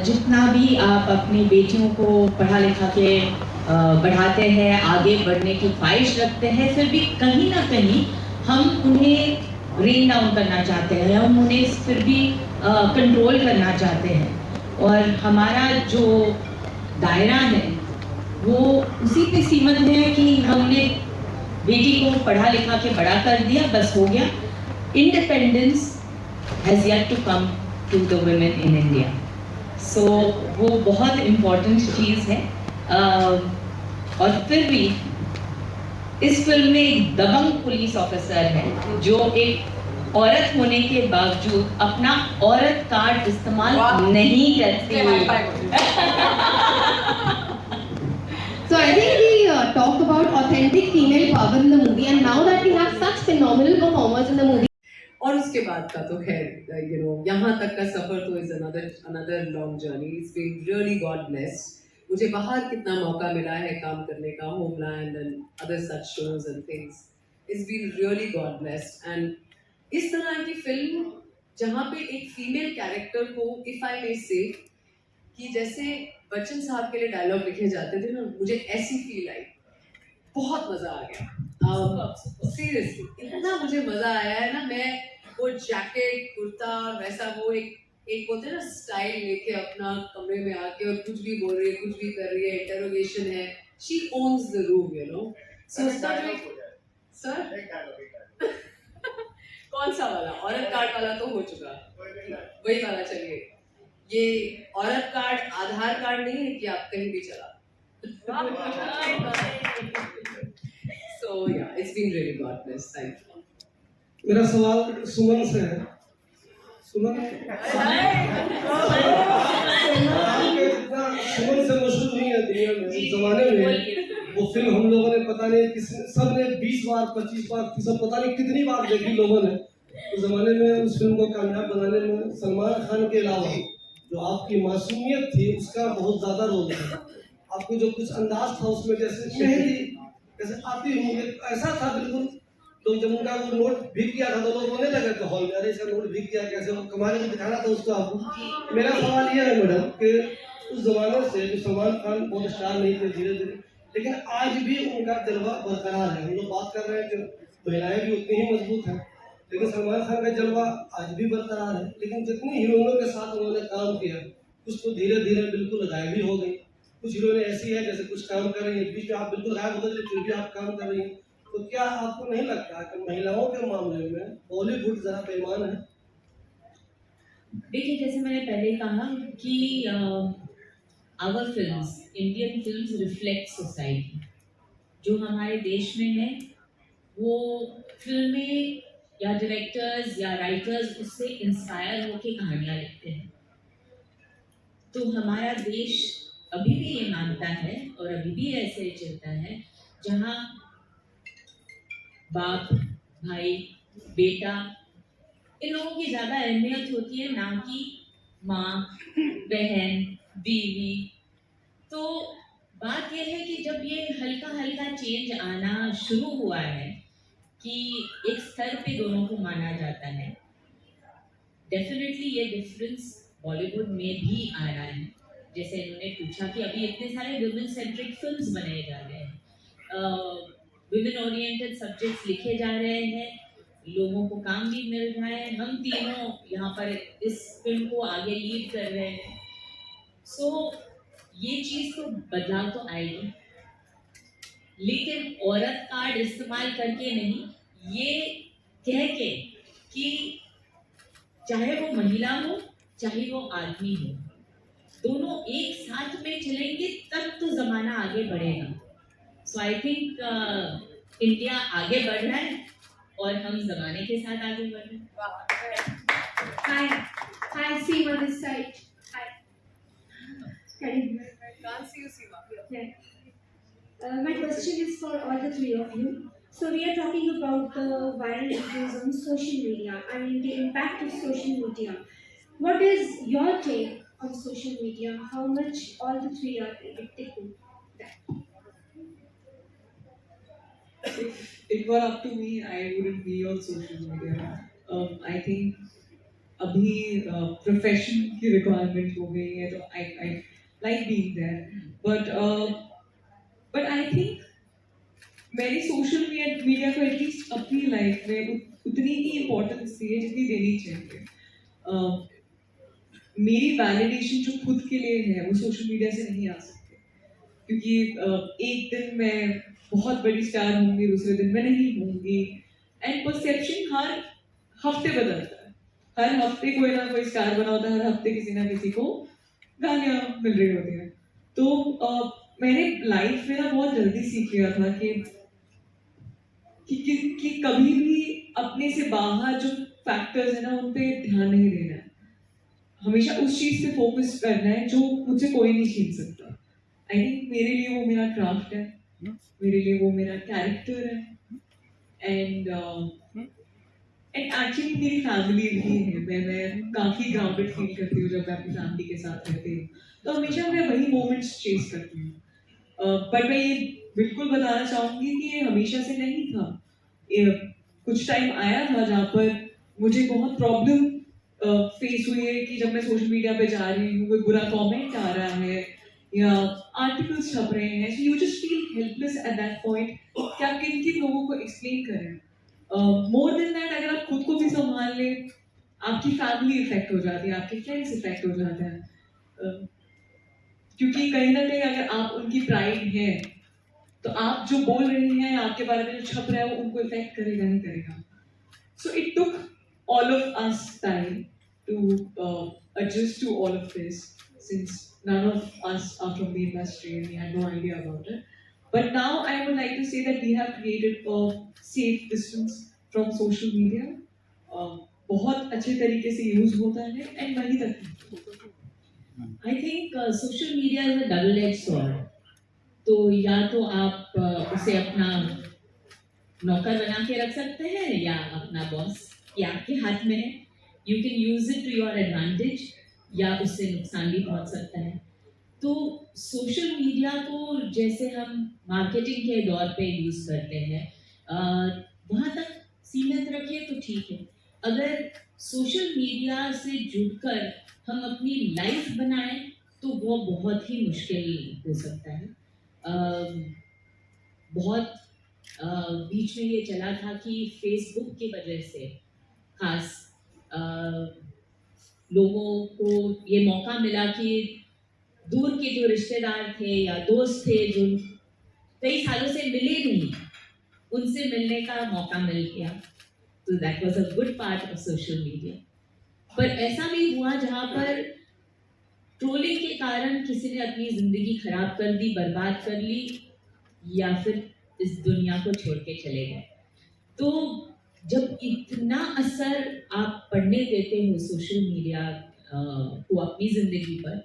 जितना भी आप अपनी बेटियों को पढ़ा लिखा के बढ़ाते हैं, आगे बढ़ने की ख्वाहिश रखते हैं, फिर भी कहीं ना कहीं हम उन्हें रेन डाउन करना चाहते हैं, हम उन्हें फिर भी कंट्रोल करना चाहते हैं. और हमारा जो दायरा है वो उसी पे सीमित है कि हमने बेटी को पढ़ा लिखा के बड़ा कर दिया, बस हो गया. Independence has yet to come to the women in India. So वो बहुत इम्पोर्टेंट चीज़ है. और फिर भी इस फिल्म में एक दबंग पुलिस ऑफिसर है जो एक औरत होने के बावजूद अपना औरत कार्ड इस्तेमाल नहीं करती. So I think we talked about authentic female power in the movie, and now that we have such phenomenal performers in the movie. और उसके बाद का तो खैर यहाँ तक का सफर तो is another long journey. It's been really God blessed. मुझे बाहर कितना मौका मिला है काम करने का, homeland and other such shows and things. It's been really God blessed. And इस तरह की फिल्म जहाँ पे एक फीमेल कैरेक्टर को, इफ आई मे से, कि जैसे बच्चन साहब के लिए डायलॉग लिखे जाते थे ना, मुझे ऐसी फील आई. बहुत मजा आ गया. सीरियसली इतना मुझे मजा आया है ना. मैं वो जैकेट कुर्ता वैसा वो एक होते ना स्टाइल लेके अपना कमरे में आके और कुछ भी बोल रही है, कुछ भी कर रही है, इंटरोगेशन है. She owns the room. So sir कौन सा वाला? औरत कार्ड वाला तो हो चुका, वही वाला. चलिए, ये औरत कार्ड आधार कार्ड नहीं है कि आप कहीं भी चला. So yeah, it's been really God bless. Thank you. मेरा सवाल सुमन से है. सुमन सुमन से मशहूर नहीं है दुनिया में, इस जमाने में फिल्म हम लोगों ने पता नहीं किस सब ने 20 बार 25 बार 30 पता नहीं कितनी बार देखी लोगों ने। उस जमाने में उस फिल्म को कामयाब बनाने में सलमान खान के अलावा जो आपकी मासूमियत थी उसका बहुत ज्यादा रोल था। आपको जो कुछ अंदाज था उसमें जैसे शहरी जैसे आती हुई ऐसा था बिल्कुल। तो जब उनका वो नोट भीग गया था तो लोग रोने लगे थे हॉल में, अरे इसका नोट भीग गया कैसे, वो कमाल के दिखाना था उसको आपको। मेरा सवाल ये है मैडम कि उस जमाने से जो सलमान खान बहुत स्टार नहीं थे धीरे धीरे, लेकिन आज भी उनका जलवा बरकरार है। हम लोग बात कर रहे हैं कि महिलाएं भी उतनी ही मजबूत हैं, लेकिन सलमान खान का जलवा आज भी बरकरार है। लेकिन जितनी हीरोइनों के साथ उन्होंने काम किया कुछ तो धीरे धीरे बिल्कुल गायब भी हो गई। कुछ हीरोइनें ऐसी है जैसे कुछ काम कर रही है, बीच में आप बिल्कुल गायब हो गए फिर भी आप काम कर रही हैं। तो क्या आपको नहीं लगता कि महिलाओं के मामले में बॉलीवुड जरा बेईमान है? देखिए, जैसे मैंने पहले कहा कि our films, Indian films reflect society. जो हमारे देश में है वो फिल्में या डायरेक्टर्स या राइटर्स उससे इंस्पायर होकर कहानियाँ लिखते हैं। तो हमारा देश अभी भी ये मानता है और अभी भी ऐसे चलता है जहाँ बाप, भाई, बेटा, इन लोगों की ज़्यादा अहमियत होती है, ना कि माँ, बहन, बीवी। तो बात यह है कि जब ये हल्का हल्का चेंज आना शुरू हुआ है कि एक स्तर पे दोनों को माना जाता है, डेफिनेटली ये डिफरेंस बॉलीवुड में भी आ रहा है। जैसे इन्होंने पूछा कि अभी इतने सारे वुमेन सेंट्रिक फिल्म्स बनाए जा रहे हैं, वुमेन ओरिएंटेड सब्जेक्ट्स लिखे जा रहे हैं, लोगों को काम भी मिल रहा है। हम तीनों यहाँ पर इस फिल्म को आगे लीड कर रहे हैं। सो ये चीज़ तो बदलाव तो आएगी, लेकिन औरत कार्ड इस्तेमाल करके नहीं, ये कह के कि चाहे वो महिला हो चाहे वो आदमी हो, दोनों एक साथ में चलेंगे तब तो ज़माना आगे बढ़ेगा। सो आई थिंक इंडिया आगे बढ़ रहा है और हम ज़माने के साथ आगे बढ़ रहे हैं। Hi, Seema this side. Hi. Can you? Can't see you, Seema. Yeah. My question is for all the three of you. So we are talking about the viral videos on social media and the impact of social media. What is your take on social media? How much all the three are addicted to that? If it were up to me, I wouldn't be on social media. I think अभी profession की requirement हो गई है, तो I like being there. But I think मैंने social media को at least अपनी life में उतनी ही इम्पोर्टेंस दी है जितनी देनी चाहिए। मेरी वैलिडेशन जो खुद के लिए है वो सोशल मीडिया से नहीं आ सकती, क्योंकि एक दिन मैं बहुत बड़ी स्टार होंगी, दूसरे दिन मैं नहीं होंगी, एंड परसेप्शन हर हफ्ते बदलता है। हर हफ्ते कोई ना कोई स्टार बना होता है, हर हफ्ते किसी ना किसी को गालियाँ मिल रही होती हैं। तो मैंने लाइफ में ना बहुत जल्दी सीख लिया था कि कभी भी अपने से बाहर जो फैक्टर्स है ना उन पे ध्यान नहीं देना है। हमेशा उस चीज़ पे फोकस करना है जो मुझे कोई नहीं छीन सकता। आई थिंक मेरे लिए वो मेरा क्राफ्ट है, मेरे लिए वो मेरा कैरेक्टर है, एंड एक्चुअली मेरी फैमिली भी है। मैं काफ़ी ग्राउंडेड फील करती हूँ जब मैं अपनी फैमिली के साथ रहती हूँ, तो हमेशा मैं वही मोमेंट्स चेस करती हूँ। पर मैं ये बिल्कुल बताना चाहूँगी कि ये हमेशा से नहीं था। कुछ टाइम आया था जहाँ पर मुझे बहुत प्रॉब्लम फेस हुई है कि जब मैं सोशल मीडिया पे जा रही हूँ, कोई बुरा कमेंट आ रहा है या आर्टिकल्स छप रहे हैं, so you just feel helpless at that point कि आप किन किन लोगों को एक्सप्लेन करें। मोर देन दैट, अगर आप खुद को भी संभाल लें, आपकी फैमिली इफेक्ट हो जाती है, आपके फ्रेंड्स इफेक्ट हो जाते हैं, क्योंकि कहीं ना कहीं अगर आप उनकी प्राइड हैं तो आप जो बोल रही हैं, आपके बारे में जो छप रहा है वो उनको इफेक्ट करेगा ही करेगा। So it took all of us time to adjust to all of this, since none of us are from the industry and we had no idea about it. But now I would like to say that we have created a safe distance from social media. बहुत अच्छे तरीके से use होता है and वहीं तक। I think social media is a double-edged sword. तो या तो आप उसे अपना नौकर बना के रख सकते हैं या अपना बॉस, ये आपके हाथ में है। You can use it to your advantage या उससे नुकसान भी पहुंच सकता है। तो सोशल मीडिया को जैसे हम मार्केटिंग के दौर पे यूज़ करते हैं वहाँ तक सीमित रखिए तो ठीक है। अगर सोशल मीडिया से जुड़कर हम अपनी लाइफ बनाएं तो वो बहुत ही मुश्किल हो सकता है। बहुत बीच में ये चला था कि फेसबुक की वजह से खास लोगों को ये मौका मिला कि दूर के जो रिश्तेदार थे या दोस्त थे जो कई सालों से मिले नहीं, उनसे मिलने का मौका मिल गया। तो that was a good part of social media. पर ऐसा भी हुआ जहाँ पर ट्रोलिंग के कारण किसी ने अपनी जिंदगी खराब कर दी, बर्बाद कर ली या फिर इस दुनिया को छोड़ के चले गए। तो जब इतना असर आप पढ़ने देते हो सोशल मीडिया को अपनी जिंदगी पर,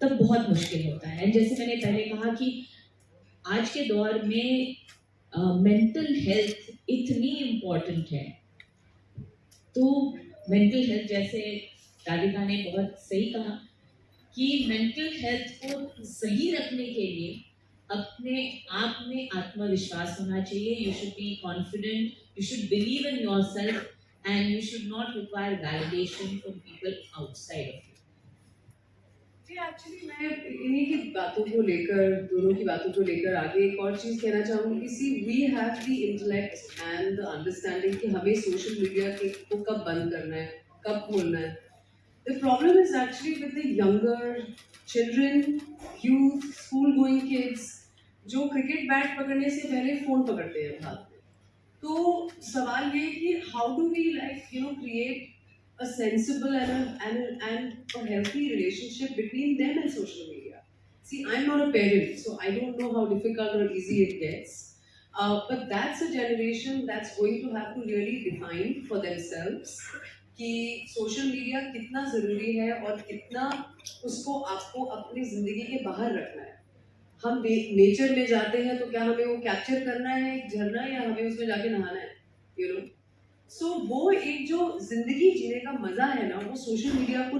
तब बहुत मुश्किल होता है। जैसे मैंने पहले कहा कि आज के दौर में मेंटल हेल्थ इतनी इम्पोर्टेंट है। तो मेंटल हेल्थ, जैसे राधिका ने बहुत सही कहा कि मेंटल हेल्थ को सही रखने के लिए अपने आप में आत्मविश्वास होना चाहिए। You should be confident, you should believe in yourself and you should not require validation from people outside of you. जी एक्चुअली मैं इन्हीं की बातों को लेकर, दोनों की बातों को लेकर आगे एक और चीज़ कहना चाहूँगी कि see we have the intellect and the understanding कि हमें सोशल मीडिया को कब बंद करना है, कब खोलना है। The problem is actually with the younger children, youth, school going kids जो क्रिकेट बैट पकड़ने से पहले फ़ोन पकड़ते हैं हाथ में। तो सवाल ये है कि how do we create a sensible and a healthy relationship between them and social media. See, I'm not a parent, so I don't know how difficult or easy it gets. But that's a generation that's going to have to really define for themselves कि social media कितना ज़रूरी है और कितना उसको आपको अपनी ज़िंदगी के बाहर रखना है। हम नेचर में जाते हैं तो क्या हमें वो कैप्चर करना है एक झरना, या हमें उसमें जाके नहाना है, you know? सो वो एक जो जिंदगी जीने का मजा है ना, वो सोशल मीडिया को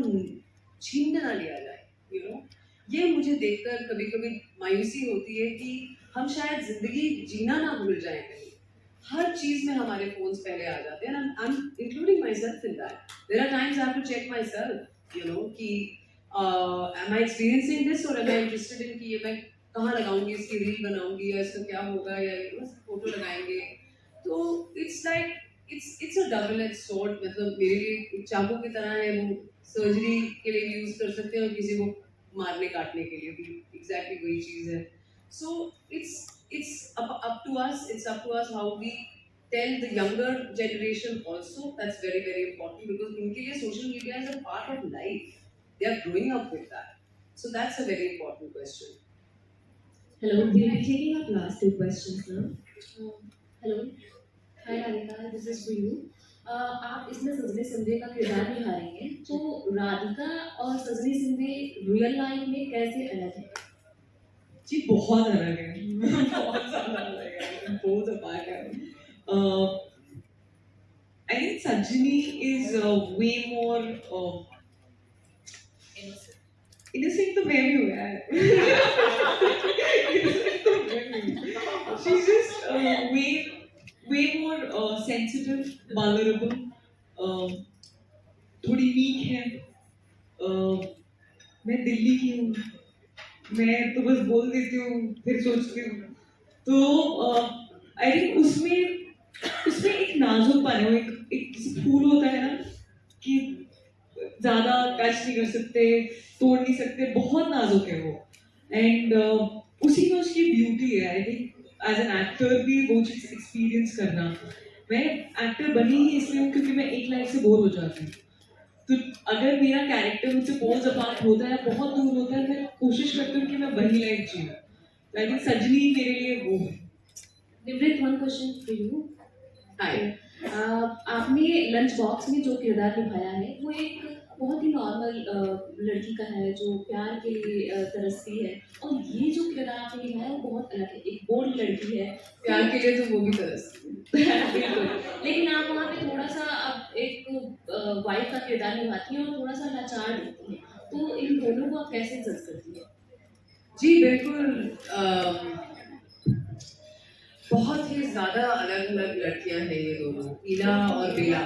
छीनने ना लिया जाए, यू नो। ये मुझे देखकर कभी कभी मायूसी होती है कि हम शायद जिंदगी जीना ना भूल जाएं कहीं। हर चीज में हमारे फोन्स पहले आ जाते हैं, I am including myself in that. There are times I have to check myself, you know, कि एम आई एक्सपीरियंसिंग दिस और एम आई इंटरेस्टेड इन कि ये मैं कहाँ लगाऊंगी, इसकी रील बनाऊंगी या इसका क्या होगा, या फोटो लगाएंगे। तो it's like it's a double edge sword. मतलब मेरे लिए चाकू की तरह है, वो सर्जरी के लिए भी यूज कर सकते हैं और किसी को मारने काटने के लिए भी एग्जैक्टली वही चीज़ है। सो it's up to us how we tell the younger generation also. That's very very important because उनके लिए social media is a part of life. They are growing up with that. So that's a very important question. Hello, we'll be taking up last two questions now. Hello. Hi Radhika, this is for you. आप इसमें सजनी सिंधे का किरदार निभा रही हैं, तो राधिका और सजनी सिंधे रियल लाइफ में कैसे अलग है? जी बहुत अलग है, बहुत ज़्यादा अलग है, बहुत अपार्ट है। I think Sajni is way more innocent तो मैं भी हूँ यार। Innocent तो मैं भी हूँ। She's just way more sensitive, vulnerable, थोड़ी weak है। मैं दिल्ली की हूँ, मैं तो बस बोल देती हूँ फिर सोचती हूँ। तो आई थिंक उसमें एक नाजुकपन है, एक किसी फूल होता है ना कि ज़्यादा टच नहीं कर सकते, तोड़ नहीं सकते, बहुत नाजुक है वो। एंड उसी में उसकी ब्यूटी है। I think as an actor भी वो चीज़ एक्सपीरियंस करना। मैं एक्टर बनी ही इसलिए हूँ क्योंकि मैं एक लाइफ से बोर हो जाती हूँ। तो अगर मेरा कैरेक्टर मुझसे पोल्स अपार्ट होता है, बहुत दूर होता है, मैं कोशिश करती हूँ कि मैं वही लाइफ जीऊँ। तो आई थिंक सजनी मेरे लिए वो है। निवृत्त, वन क्वेश्चन फॉर यू। हाय। आपने लंच बॉक्स में जो किरदार निभाया है वो एक बहुत ही नॉर्मल लड़की का है जो प्यार के लिए तरसती है, और ये जो किरदार आपने निभाया वो बहुत अलग है, एक बोल्ड लड़की है। प्यार के लिए तो वो भी तरसती है। बिल्कुल, लेकिन आप वहाँ पे थोड़ा सा अब एक वाइफ का किरदार निभाती हैं और थोड़ा सा लाचार दिखती हैं, तो इन दोनों को आप कैसे जज करती हैं? जी बिल्कुल, बहुत ही ज़्यादा अलग-अलग लड़कियाँ हैं ये दोनों, ईला और बेला।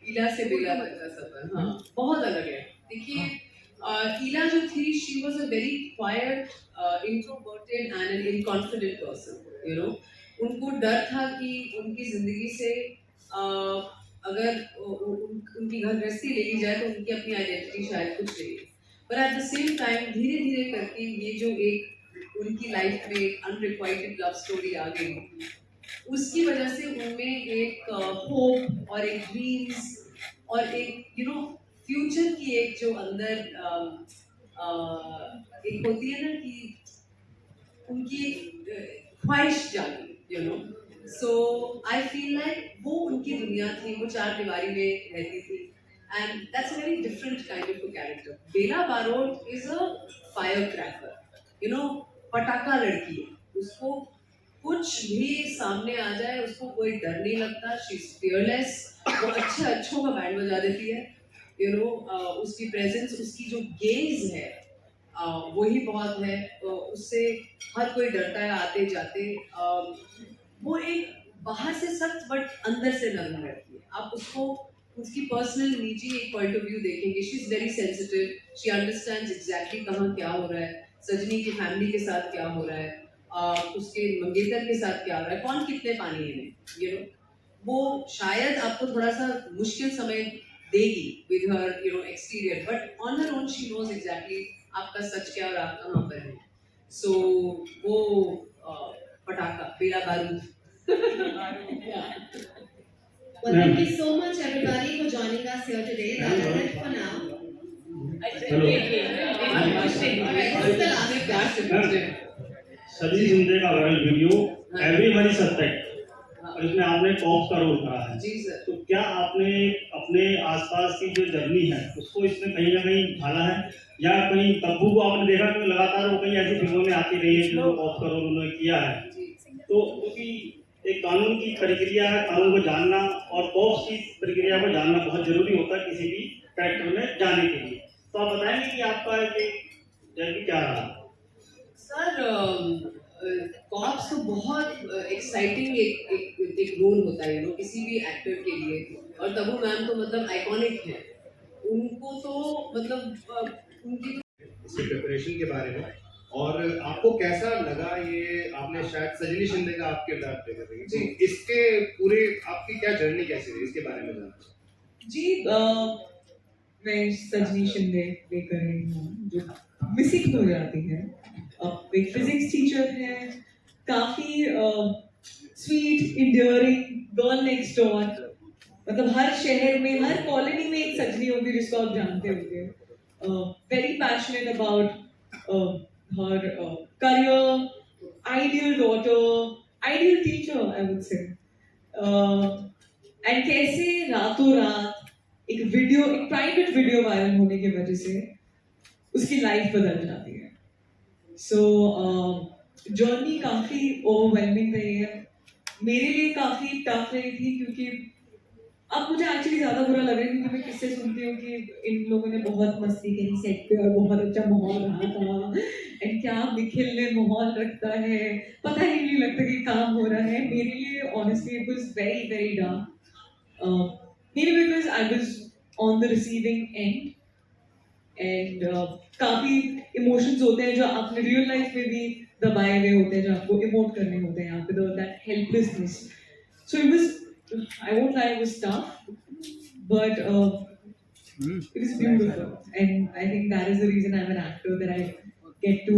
ईला से बेला तक का सफ़र, हाँ, बहुत अलग है। देखिए ईला जो थी, she was a very quiet, introverted and an inconfident person, you know. उनको डर था कि उनकी ज़िंदगी से अगर उनकी घर गृहस्थी ले ली जाए तो उनकी अपनी आइडेंटिटी शायद कुछ नहीं है। पर एट द सेम टाइम धीरे-धीरे करके ये जो एक उनकी लाइफ में एक अनरिक्वाइटेड लव स्टोरी आ गई, उसकी वजह से उनमें एक होप और एक ड्रीम्स और एक यू नो फ्यूचर की एक जो अंदर एक होती है ना कि उनकी एक ख्वाहिश जागी, you know. So I feel like वो उनकी दुनिया थी, वो चार दीवारी में रहती थी, and that's a very different kind of a character. Bela Barot is a fire cracker, you know, पटाखा लड़की है, उसको कुछ भी सामने आ जाए उसको कोई डर नहीं लगता, शी इज फियरलेस, वो अच्छों का बैंड बजा देती है, यू नो। उसकी प्रेजेंस, उसकी जो गेज है वही बहुत है, उससे हर कोई डरता है आते जाते। वो एक बाहर से सख्त बट अंदर से नरम रहती है, आप उसको उसकी पर्सनल निजी एक पॉइंट ऑफ व्यू देखेंगे, she is very sensitive, she understands exactly कहाँ क्या हो रहा है, सजनी की फैमिली के साथ क्या हो रहा है, उसके मंगेतर के साथ क्या हो रहा है, कौन कितने पानी है, यू नो। वो शायद आपको थोड़ा सा मुश्किल समय देगी with her you know exterior, but on her own she knows exactly आपका सच क्या और आप कहाँ पर है। सो वो पटाखा, बेला बारूद। Well, thank you so much, everybody, for joining us here today. That is it for now. सजी शिंदे का वायरल वीडियो एवरीबॉडी सस्पेक्ट, और इसमें आपने कॉप्स का रोल करा है। जी सर। तो क्या आपने अपने आसपास की जो जर्नी है उसको इसमें कहीं ना कहीं ढाला है, या कहीं तब्बू को आपने देखा कि लगातार वो कहीं ऐसी फिल्मों में आती रही है जो कॉप्स का रोल उन्होंने किया है, तो क्योंकि एक कानून की प्रक्रिया है, कानून को जानना और कॉप्स की प्रक्रिया को जानना बहुत जरूरी होता है किसी भी कैरेक्टर में जाने के लिए। तो आप बताएंगे कि आपका ये जर्नी क्या रहा? सर कॉप्स तो बहुत एक्साइटिंग एक रोल होता है, यू नो, किसी भी एक्टर के लिए, और तब्बू मैम तो मतलब आइकॉनिक है, उनको तो मतलब उनकी इसके प्रिपरेशन के बारे में, और आपको कैसा लगा ये, आपने शायद सजनी शिंदे का आप किरदार प्ले कर रही हैं, तो इसके पूरे आपकी क्या जर्नी कैसी रही, इसके बारे में जानना जी। मैं सजनी शिंदे प्ले कर रही हूँ जो मिसिंग हो जाती है। एक फिजिक्स टीचर है, काफी sweet enduring girl next door, मतलब हर शहर में, हर कॉलोनी में एक सजनी होगी जिसको आप जानते होंगे। Very passionate about her career, ideal daughter, ideal teacher, I would say. And कैसे रातों रात एक प्राइवेट वीडियो वायरल होने की वजह से उसकी लाइफ बदल जाती है। सो जर्नी काफ़ी ओवरवेलमिंग रही है, मेरे लिए काफ़ी टफ रही थी, क्योंकि अब मुझे एक्चुअली ज़्यादा बुरा लग रहा है क्योंकि मैं किससे सुनती हूँ कि इन लोगों ने बहुत मस्ती करी सेट पे और बहुत अच्छा माहौल रहा था, एंड क्या निखिल ने माहौल रखता है, पता ही नहीं लगता कि काम हो रहा है। मेरे लिए honestly it was very very dark, maybe because I was on the receiving end, and काफ़ी इमोशंस होते हैं जो आपने रियल लाइफ में भी दबाए हुए होते हैं, जो आपको इमोट करने होते हैं, यहाँ पे that helplessness. So it was, I won't lie, it was tough, but it was beautiful, and I think that is the reason I'm an actor, that I get to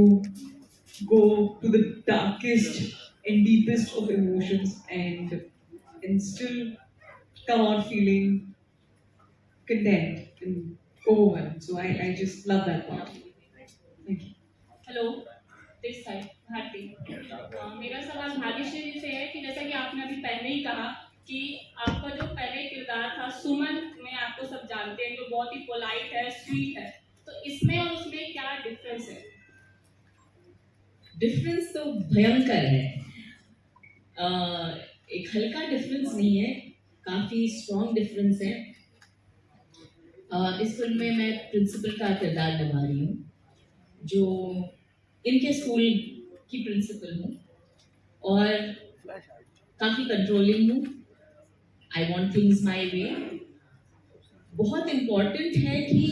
go to the darkest and deepest of emotions and still come out feeling content and overwhelmed. So I just love that part. Thank you. Hello, this side Bharti. मेरा सवाल भाग्यश्री जी से है कि जैसा कि आपने अभी पहले ही कहा कि आपका जो पहले किरदार था सुमन में आपको सब जानते हैं जो बहुत ही पोलाइट है, स्वीट है, तो इसमें और उसमें क्या डिफरेंस है? डिफरेंस तो भयंकर है। एक हल्का डिफरेंस नहीं है, काफ़ी स्ट्रॉन्ग डिफरेंस है। इस फिल्म में मैं प्रिंसिपल का किरदार निभा रही हूँ, जो इनके स्कूल की प्रिंसिपल हूँ और काफ़ी कंट्रोलिंग हूँ। आई वॉन्ट थिंग्स माई वे। बहुत इम्पॉर्टेंट है कि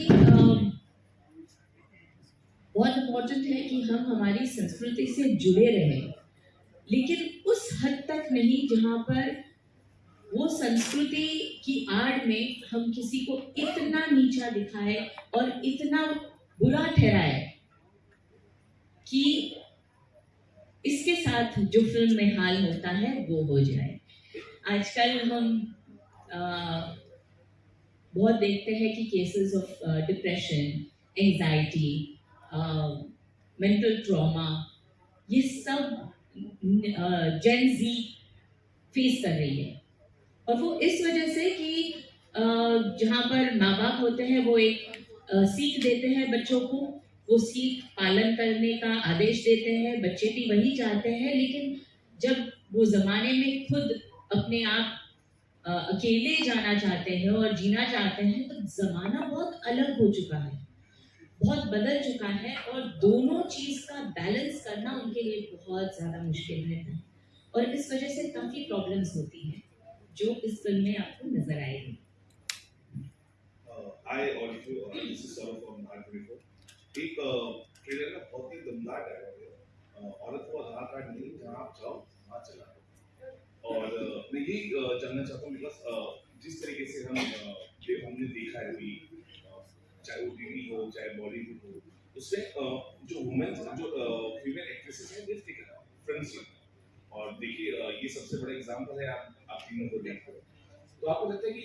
हम हमारी संस्कृति से जुड़े रहें, लेकिन उस हद तक नहीं जहाँ पर वो संस्कृति की आड़ में हम किसी को इतना नीचा दिखाए और इतना बुरा ठहराए कि इसके साथ जो फिल्म में हाल होता है वो हो जाए। आजकल हम बहुत देखते हैं कि cases of depression, anxiety, mental trauma, ये सब जेन जी फेस कर रही है। और वो इस वजह से कि जहाँ पर माँ बाप होते हैं वो एक सीख देते हैं बच्चों को, वो सीख पालन करने का आदेश देते हैं, बच्चे भी वही चाहते हैं, लेकिन जब वो ज़माने में खुद अपने आप अकेले जाना चाहते हैं और जीना चाहते हैं तो ज़माना बहुत अलग हो चुका है, बहुत बदल चुका है और दोनों चीज़ का बैलेंस करना उनके लिए बहुत ज़्यादा मुश्किल रहता है और इस वजह से काफ़ी प्रॉब्लम्स होती हैं जो इस फिल्म में आपको नजर आएगी। Hi all of you, this is Saurabh from R24। एक ट्रेलर का बहुत ही दमदार डायलॉग है, औरत को आधार कार्ड नहीं, जहाँ आप जाओ वहाँ चला दो। और मैं यही जानना चाहता हूँ बिकॉज जिस तरीके से हमने देखा है अभी, चाहे वो टीवी हो चाहे बॉलीवुड हो, उसमें जो वुमेन जो फीमेल एक्ट्रेसेस हैं दिस टेकन फ्रंट सीट। और देखिए ये सबसे बड़ा एग्जांपल है, आप तीनों को देखते हो तो आपको लगता है कि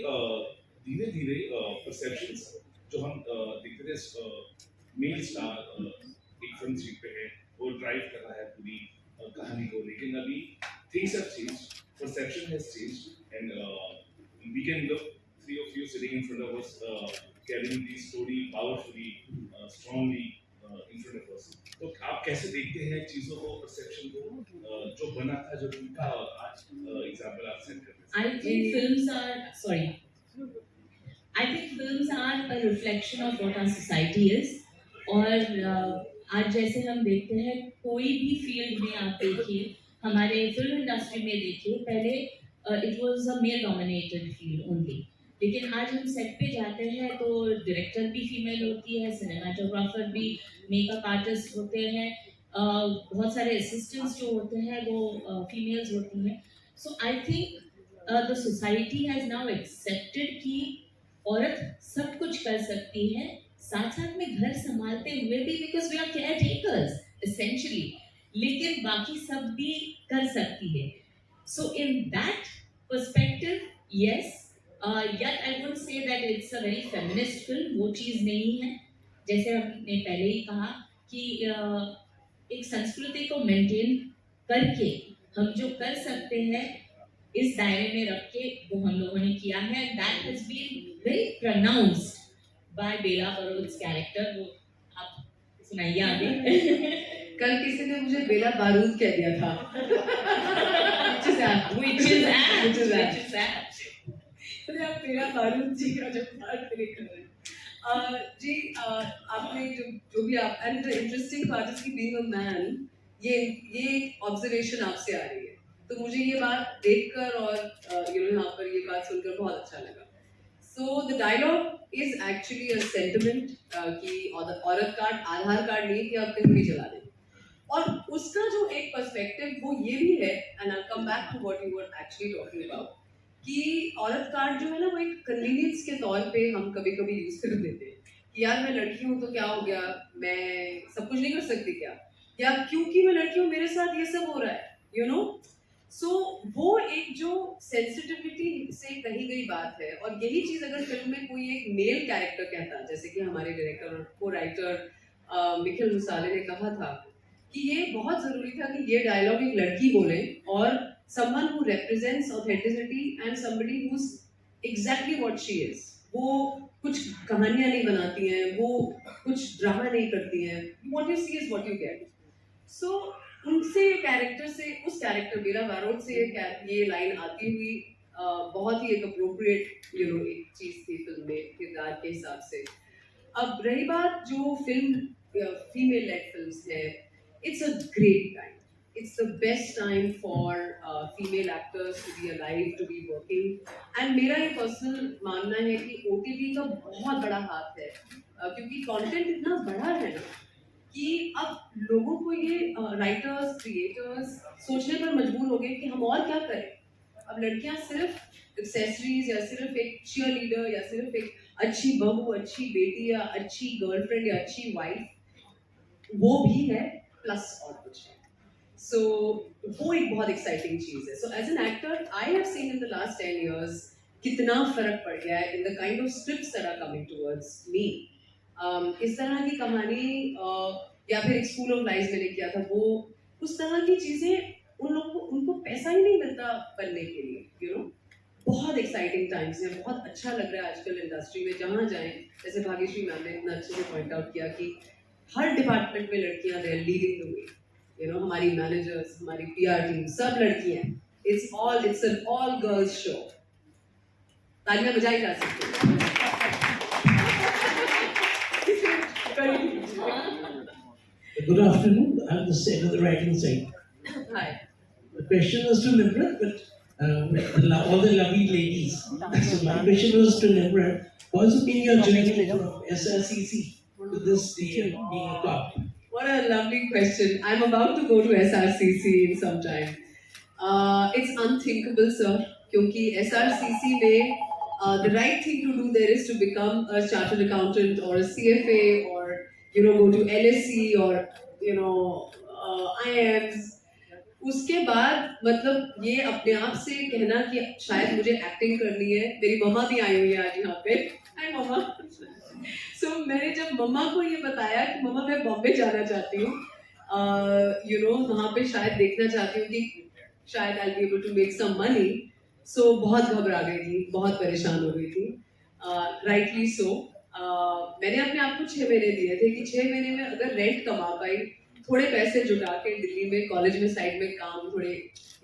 धीरे धीरे परसेप्शंस जो हम देखते थे मेल स्टार एक फ्रंट सीट पे है, वो ड्राइव कर रहा है पूरी कहानी को, लेकिन अभी things have changed, perception has changed and we can look three of you sitting in front of us carrying the story powerfully, strongly in front of us. तो आप कैसे देखते हैं चीजों को, परसेप्शन को जो बना था, जो उनका आज एग्जांपल आप सेट करते हैं? I think films are a reflection of what our society is. और आज जैसे हम देखते हैं कोई भी फील्ड में आप देखिए, हमारे फिल्म इंडस्ट्री में देखिए, पहले it was a male dominated field only, लेकिन आज हम सेट पे जाते हैं तो डायरेक्टर भी फीमेल होती है, सिनेमाटोग्राफर भी, मेकअप आर्टिस्ट होते हैं, बहुत सारे असिस्टेंट्स जो होते हैं वो फीमेल्स होती हैं। So I think the society has now accepted कि औरत सब कुछ कर सकती है, साथ साथ में घर संभालते हुए भी, because we are caretakers essentially, लेकिन बाकी सब भी कर सकती है। So in that perspective yes, yet I would say that it's a very feminist film, वो चीज़ नहीं है। जैसे हमने पहले ही कहा कि एक संस्कृति को मेंटेन करके हम जो कर सकते हैं इस दायरे में रख के वो हम लोगों ने किया है। That has been very pronounced by Bela बारूद's कैरेक्टर। वो आप सुनाइए आगे। कल किसी ने मुझे बेला बारूद कह दिया था। which is apt। तो आप बेला बारूद जी का जो पार्ट प्ले कर रहे हैं जी, आपने जो भी आप, and the interesting part is कि बीइंग अ मैन, ये ऑब्जर्वेशन आपसे आ रही है, तो मुझे ये बात देखकर और यहाँ पर ये बात सुनकर बहुत अच्छा लगा। So the dialogue is actually a sentiment कि औरत कार्ड आधार कार्ड नहीं कि आप कहीं भी चला दें, और उसका जो एक पर्सपेक्टिव वो ये भी है, and I come back to what you were actually talking about, कि औरत कार्ड जो है ना वो एक कन्वीनियंस के तौर पे हम कभी कभी यूज कर देते हैं कि यार मैं लड़की हूँ तो क्या हो गया, मैं सब कुछ नहीं कर सकती क्या, या क्योंकि मैं लड़की हूँ मेरे साथ ये सब हो रहा है, यू नो। सो वो एक जो सेंसिटिविटी से कही गई बात है, और यही चीज़ अगर फिल्म में कोई एक मेल कैरेक्टर कहता, जैसे कि हमारे डायरेक्टर और को राइटर निखिल मुसाले ने कहा था कि ये बहुत ज़रूरी था कि ये डायलॉग एक लड़की बोले और someone who represents authenticity and somebody who's exactly what she is. वो कुछ कहानियां नहीं बनाती हैं, वो कुछ ड्रामा नहीं करती हैं. What you see is what you get. So उनसे कैरेक्टर से उस कैरेक्टर बेला बारोट से ये लाइन आती हुई बहुत ही एक अप्रोप्रिएट एक चीज थी फिल्म में किरदार के हिसाब से. अब रही बात जो फिल्म फीमेल लेड फिल्म्स है, it's a great time. It's the best time for female actors to be alive, to be working. And मेरा ये पर्सनल मानना है कि OTT का बहुत बड़ा हाथ है, क्योंकि कंटेंट इतना बड़ा है ना कि अब लोगों को ये राइटर्स, क्रिएटर्स सोचने पर मजबूर हो गए कि हम और क्या करें. अब लड़कियां सिर्फ एक्सेसरीज या सिर्फ एक चीयर लीडर या सिर्फ एक अच्छी बहू, अच्छी बेटी या अच्छी गर्लफ्रेंड या अच्छी वाइफ वो भी है, प्लस और कुछ है. So वो एक बहुत एक्साइटिंग चीज है. So as an actor, I have seen in the last 10 years कितना फर्क पड़ गया है in the kind of scripts that are coming towards me. इस तरह की कहानी या फिर एक स्कूल ऑफ लाइफ मैंने किया था, वो उस तरह की चीजें उन लोगों को उनको पैसा ही नहीं मिलता बनने के लिए. बहुत एक्साइटिंग टाइम्स हैं. बहुत अच्छा लग रहा है आजकल इंडस्ट्री में. जहाँ जाएं, जैसे भाग्यश्री मैम ने इतना अच्छे से पॉइंट आउट किया कि हर डिपार्टमेंट में लड़कियां they are leading the way. हमारी मैनेजर्स, हमारी PR टीम सब लड़की हैं. It's an all girls show. तालियां बजाई जा सकती हैं. Good afternoon. I'm the side of the writing side. Hi. The question was to Nimrat, but all the lovely ladies. So my question was to Nimrat. What's been your journey from SRCC to this being a cop? What a lovely question. I'm about to go to SRCC in some time. It's unthinkable, sir. क्योंकि SRCC में the right thing to do there is to become a chartered accountant or a CFA or go to LSE or IIMs. उसके बाद मतलब ये अपने आप से कहना कि शायद मुझे एक्टिंग करनी है. मेरी मम्मा भी आई हुई है आज यहाँ पे. हाय मम्मा. So मैंने जब मम्मा को ये बताया कि मम्मा मैं बॉम्बे जाना चाहती हूँ, वहाँ पे शायद देखना चाहती हूँ कि शायद I'll be able to make some money. So बहुत घबरा गई थी, बहुत परेशान हो गई थी. Rightly so. मैंने अपने आप को 6 महीने दिए थे कि 6 महीने में अगर रेंट कमा पाई, थोड़े पैसे जुटा के दिल्ली में कॉलेज में साइड में काम, थोड़े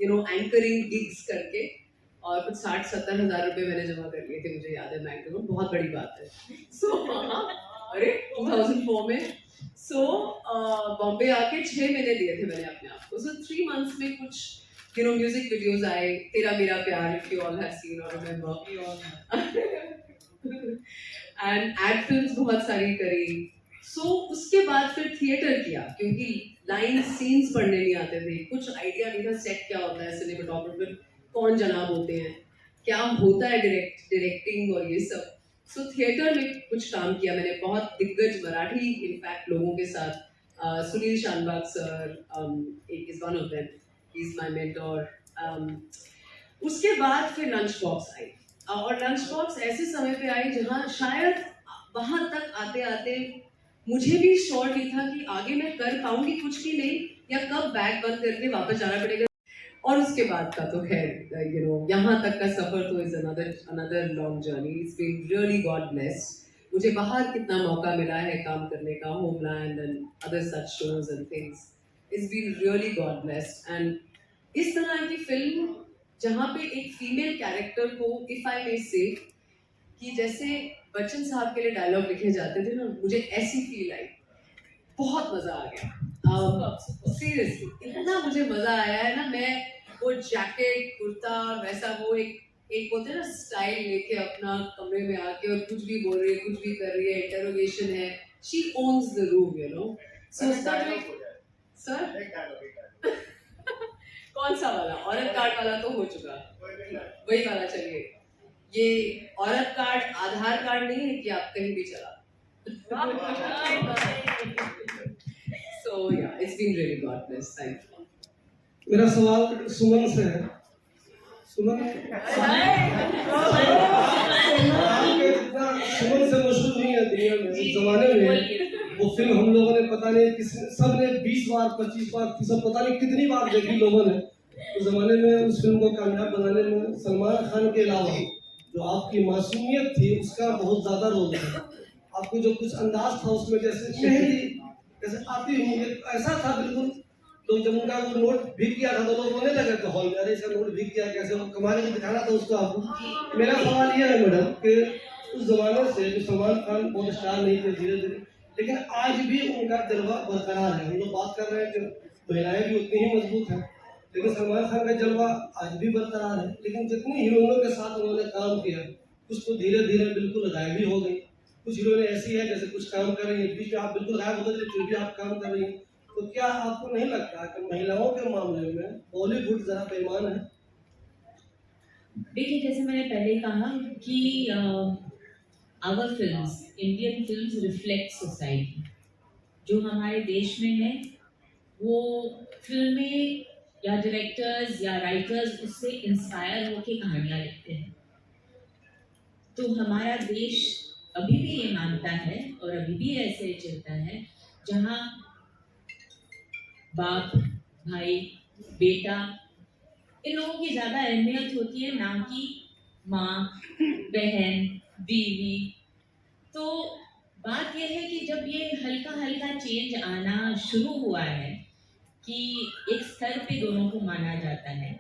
एंकरिंग गिग्स करके, और कुछ 60-70 हज़ार रुपए मैंने जमा कर लिए थे, मुझे याद है बैंक में. बहुत बड़ी बात है. सो अरे 2004 में बॉम्बे आके 6 महीने दिए थे मैंने अपने आप को. सो 3 months में कुछ म्यूजिक वीडियोस आए. तेरा मेरा प्यार, if you all have seen और रिमेंबर, एंड एड फिल्म्स बहुत सारी करी. सो उसके बाद फिर थिएटर किया, क्योंकि लाइन सीन्स पढ़ने नहीं आते थे, कुछ आइडिया नहीं था सेट क्या होता है, सिनेमेटोग्राफर कौन जनाब होते हैं, क्या होता है डायरेक्टिंग और ये सब. सो थिएटर में कुछ काम किया मैंने बहुत दिग्गज मराठी इनफैक्ट लोगों के साथ. Sunil Shanbhag sir is one of them, he is my mentor. उसके बाद फिर लंच बॉक्स आई, और लंच बॉक्स ऐसे समय पे आई जहाँ शायद वहाँ तक आते आते मुझे भी श्योर नहीं था कि आगे मैं कर पाऊंगी कुछ भी नहीं, या कब बैग बंद करके वापस जाना पड़ेगा. और उसके बाद का तो खैर यहाँ तक का सफर तो is another long journey. It's been really God blessed. मुझे बाहर कितना मौका मिला है काम करने का, homeland and other such shows and things. It's been really God blessed. And इस तरह की फिल्म जहाँ पे एक फीमेल कैरेक्टर को, इफ आई मे से, कि जैसे बच्चन साहब के लिए डायलॉग लिखे जाते थे ना, मुझे ऐसी फील आई. बहुत मजा आ गया. सीरियसली इतना मुझे मजा आया है ना. मैं वो जैकेट, कुर्ता, वैसा वो एक बोलते हैं ना स्टाइल लेके अपना कमरे में आके और कुछ भी बोल रही है, कुछ भी कर रही है, इंटरोगेशन है. शी ओन्स द रूम, सो उसका जो सर कौन सा वाला, औरत कार्ड वाला तो हो चुका, वही वाला. चलिए, ये औरत कार्ड आधार कार्ड नहीं है कि आप कहीं भी चला. So yeah, it's been really God bless. Thank you. मेरा सवाल सुमन से है. सुमन सुमन से मशहूर नहीं है दुनिया में. उस जमाने में वो फिल्म हम लोगों ने पता नहीं सब ने 20 बार 25 बार सब पता नहीं कितनी बार देखी लोगों ने. उस जमाने में उस फिल्म को कामयाब बनाने में सलमान खान के अलावा जो आपकी मासूमियत थी उसका बहुत ज्यादा रोल था। आपको जो कुछ अंदाज था उसमें, जैसे मेहंदी जैसे आती हुई ऐसा था बिल्कुल। लोग जब उनका वो नोट भीग गया था तो लोग रोने लगे थे हॉल में, अरे इसका नोट भीग गया कैसे, वो कमा के दिखाना था उसको आपको। मेरा सवाल ये है मैडम कि उस जमाने से जो सलमान खान बहुत स्टार नहीं थे धीरे धीरे, लेकिन आज भी उनका जलवा बरकरार है। हम लोग बात कर रहे हैं कि महिलाएं भी उतनी ही मजबूत हैं, लेकिन सलमान खान का जलवा आज भी बरकरार है। लेकिन जितनी हीरोइनों के साथ उन्होंने काम किया कुछ तो धीरे धीरे बिल्कुल गायब ही हो गई। कुछ हीरोइनें ऐसी है जैसे कुछ काम कर रही है, बीच में आप बिल्कुल गायब हो गए फिर भी आप काम कर रही हैं। तो क्या आपको नहीं लगता कि महिलाओं के मामले में बॉलीवुड जरा बेईमान है? देखिए, जैसे मैंने पहले कहा कि our films, Indian films reflect society. जो हमारे देश में है वो फिल्में या डायरेक्टर्स या राइटर्स उससे इंस्पायर होकर कहानियाँ लिखते हैं। तो हमारा देश अभी भी ये मानता है और अभी भी ऐसे चलता है जहाँ बाप, भाई, बेटा, इन लोगों की ज़्यादा अहमियत होती है, ना कि माँ, बहन, बीवी। तो बात यह है कि जब ये हल्का हल्का चेंज आना शुरू हुआ है कि एक स्तर पे दोनों को माना जाता है,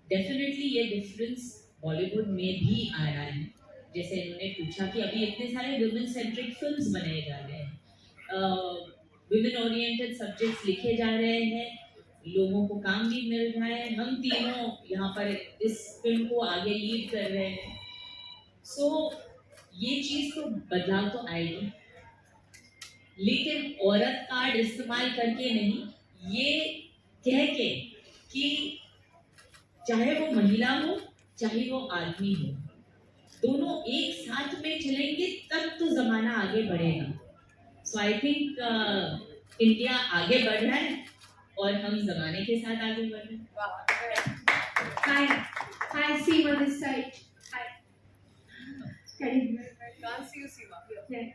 डेफिनेटली ये डिफरेंस बॉलीवुड में भी आ रहा है। जैसे इन्होंने पूछा कि अभी इतने सारे वुमेन सेंट्रिक फिल्म्स बनाए जा रहे हैं, वुमेन ओरिएंटेड सब्जेक्ट्स लिखे जा रहे हैं, लोगों को काम भी मिल रहा है। हम तीनों यहाँ पर इस फिल्म को आगे लीड कर रहे हैं। सो ये चीज़ तो बदलाव तो आएगी, लेकिन औरत कार्ड इस्तेमाल करके नहीं, ये कह के कि चाहे वो महिला हो चाहे वो आदमी हो, दोनों एक साथ में चलेंगे तब तो ज़माना आगे बढ़ेगा। सो आई थिंक इंडिया आगे बढ़ रहा है और हम ज़माने के साथ आगे बढ़ रहे हैं। Hi, Seema this side. Hi. Can you? Can't see you, Seema. Yeah.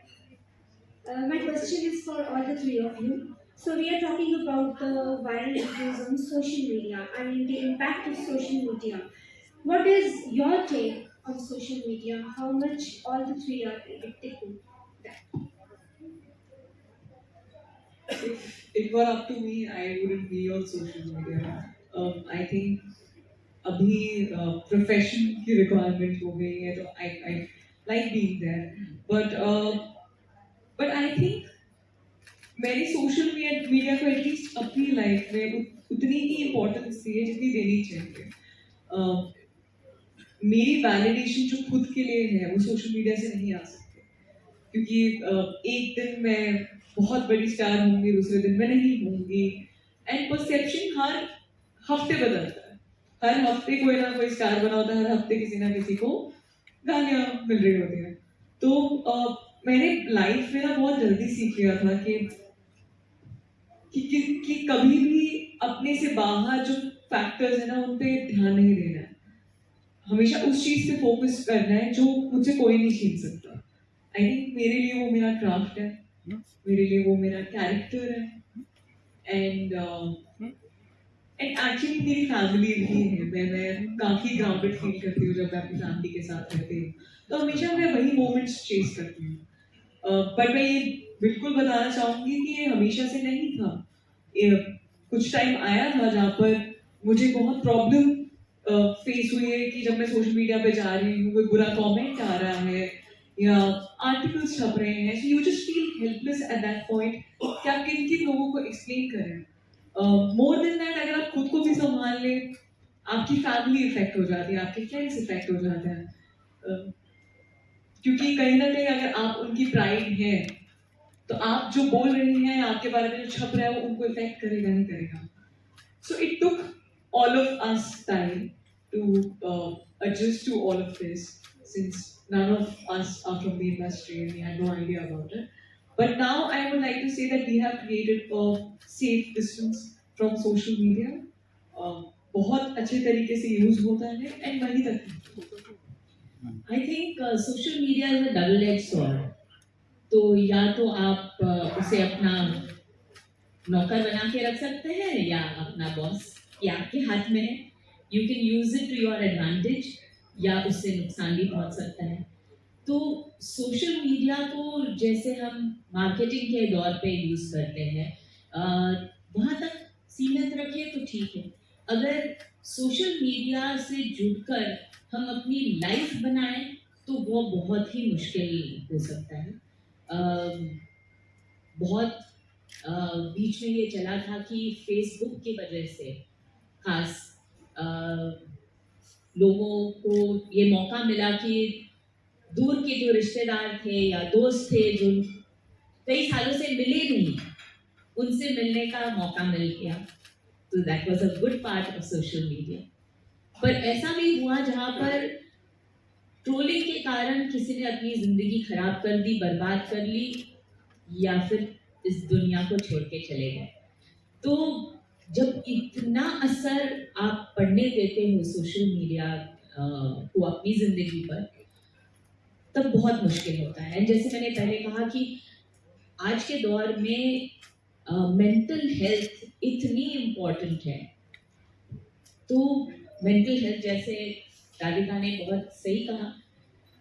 My question is for all the three of you. So we are talking about the viral videos on social media and the impact of social media. What is your take on social media? How much all the three are addicted to that? If it were up to me, I wouldn't be on social media. I think अभी profession की requirement हो गई है, तो I like being there. But I think मैंने social media को at least अपनी life में उतनी ही इम्पोर्टेंस दी है जितनी देनी चाहिए। मेरी वैलिडेशन जो खुद के लिए है वो सोशल मीडिया से नहीं आ सकती, क्योंकि एक दिन मैं बहुत बड़ी स्टार होंगी, दूसरे दिन मैं नहीं होंगी, एंड परसेप्शन हर हफ्ते बदलता है। हर हफ्ते कोई ना कोई स्टार बना होता है, हर हफ्ते किसी ना किसी को गालियाँ मिल रही होती हैं। तो मैंने लाइफ में ना बहुत जल्दी सीख लिया था कि कभी भी अपने से बाहर जो फैक्टर्स है ना उन पे ध्यान नहीं देना है, हमेशा उस चीज़ पे फोकस करना है जो मुझसे कोई नहीं छीन सकता। आई थिंक मेरे लिए वो मेरा क्राफ्ट है, मेरे लिए वो मेरा कैरेक्टर है, एंड एक्चुअली मेरी फैमिली भी है। मैं काफ़ी ग्राउंडेड फील करती हूँ जब मैं अपनी फैमिली के साथ रहती हूँ, तो हमेशा मैं वही मोमेंट्स चेस करती हूँ। बट मैं ये बिल्कुल बताना चाहूँगी कि ये हमेशा से नहीं था। कुछ टाइम आया था जहाँ पर मुझे बहुत प्रॉब्लम फेस हुई है कि जब मैं सोशल मीडिया पे जा रही हूँ, कोई बुरा कमेंट आ रहा है या आर्टिकल्स छप रहे हैं, so you just feel helpless at that point कि आप किन किन लोगों को एक्सप्लेन करें। मोर देन दैट, अगर आप खुद को भी संभाल लें, आपकी फैमिली इफेक्ट हो जाती है, आपके फ्रेंड्स इफेक्ट हो जाते हैं, क्योंकि कहीं ना कहीं अगर आप उनकी प्राइड हैं तो आप जो बोल रही हैं, आपके बारे में जो छप रहा है वो उनको इफेक्ट करेगा नहीं करेगा। So it took all of us time to adjust to all of this, since none of us are from the industry and we had no idea about it. But now I would like to say that we have created a safe distance from social media. बहुत अच्छे तरीके से use होता है and वही तक। I think social media is a double-edged sword. तो या तो आप उसे अपना नौकर बना के रख सकते हैं या अपना बॉस, ये आपके हाथ में है, you can use it to your advantage या उससे नुकसान भी पहुंच सकता है। तो सोशल मीडिया को जैसे हम मार्केटिंग के दौर पे यूज़ करते हैं, वहाँ तक सीमित रखें तो ठीक है। अगर सोशल मीडिया से जुड़कर हम अपनी लाइफ बनाएं तो वो बहुत ही मुश्किल हो सकता है। बहुत बीच में ये चला था कि फेसबुक की वजह से खास लोगों को ये मौका मिला कि दूर के जो रिश्तेदार थे या दोस्त थे जो कई सालों से मिले नहीं, उनसे मिलने का मौका मिल गया। तो that was a good part of social media. पर ऐसा भी हुआ जहाँ पर ट्रोलिंग के कारण किसी ने अपनी जिंदगी खराब कर दी, बर्बाद कर ली, या फिर इस दुनिया को छोड़ के चले गए। तो जब इतना असर आप पढ़ने देते हो सोशल मीडिया को अपनी जिंदगी पर, तब बहुत मुश्किल होता है। जैसे मैंने पहले कहा कि आज के दौर में मेंटल हेल्थ इतनी इम्पोर्टेंट है। तो मेंटल हेल्थ, जैसे राधिका ने बहुत सही कहा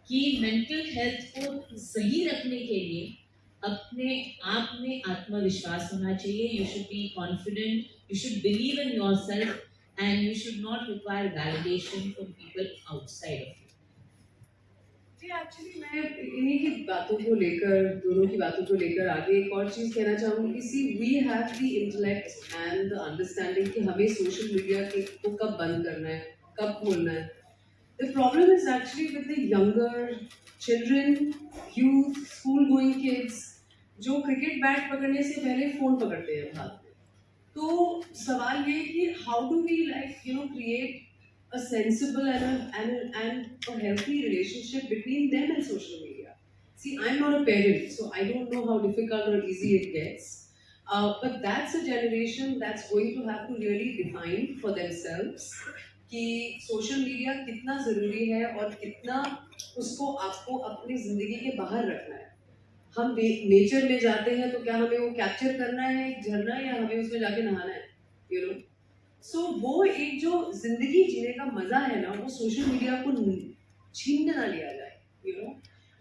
कि मेंटल हेल्थ को सही रखने के लिए अपने आप में आत्मविश्वास होना चाहिए। You should be confident, you should believe in yourself and you should not require validation from people outside of you. जी, एक्चुअली मैं इन्हीं की बातों को लेकर, दोनों की बातों को लेकर आगे एक और चीज़ कहना चाहूँगी। See we have the intellect and the understanding कि हमें सोशल मीडिया को कब बंद करना है, कब खोलना है। The problem is actually with the younger children, youth, school going kids, जो क्रिकेट बैट पकड़ने से पहले फ़ोन पकड़ते हैं हाथ में। तो सवाल ये कि how do we create a sensible and a healthy relationship between them and social media. See, I'm not a parent, so I don't know how difficult or easy it gets. But that's a generation that's going to have to really define for themselves कि social media कितना ज़रूरी है और कितना उसको आपको अपनी ज़िंदगी के बाहर रखना है। हम नेचर में जाते हैं तो क्या हमें वो कैप्चर करना है एक झरना, या हमें उसमें जाके नहाना है, सो वो एक जो जिंदगी जीने का मजा है ना, वो सोशल मीडिया को छीन ना लिया जाए।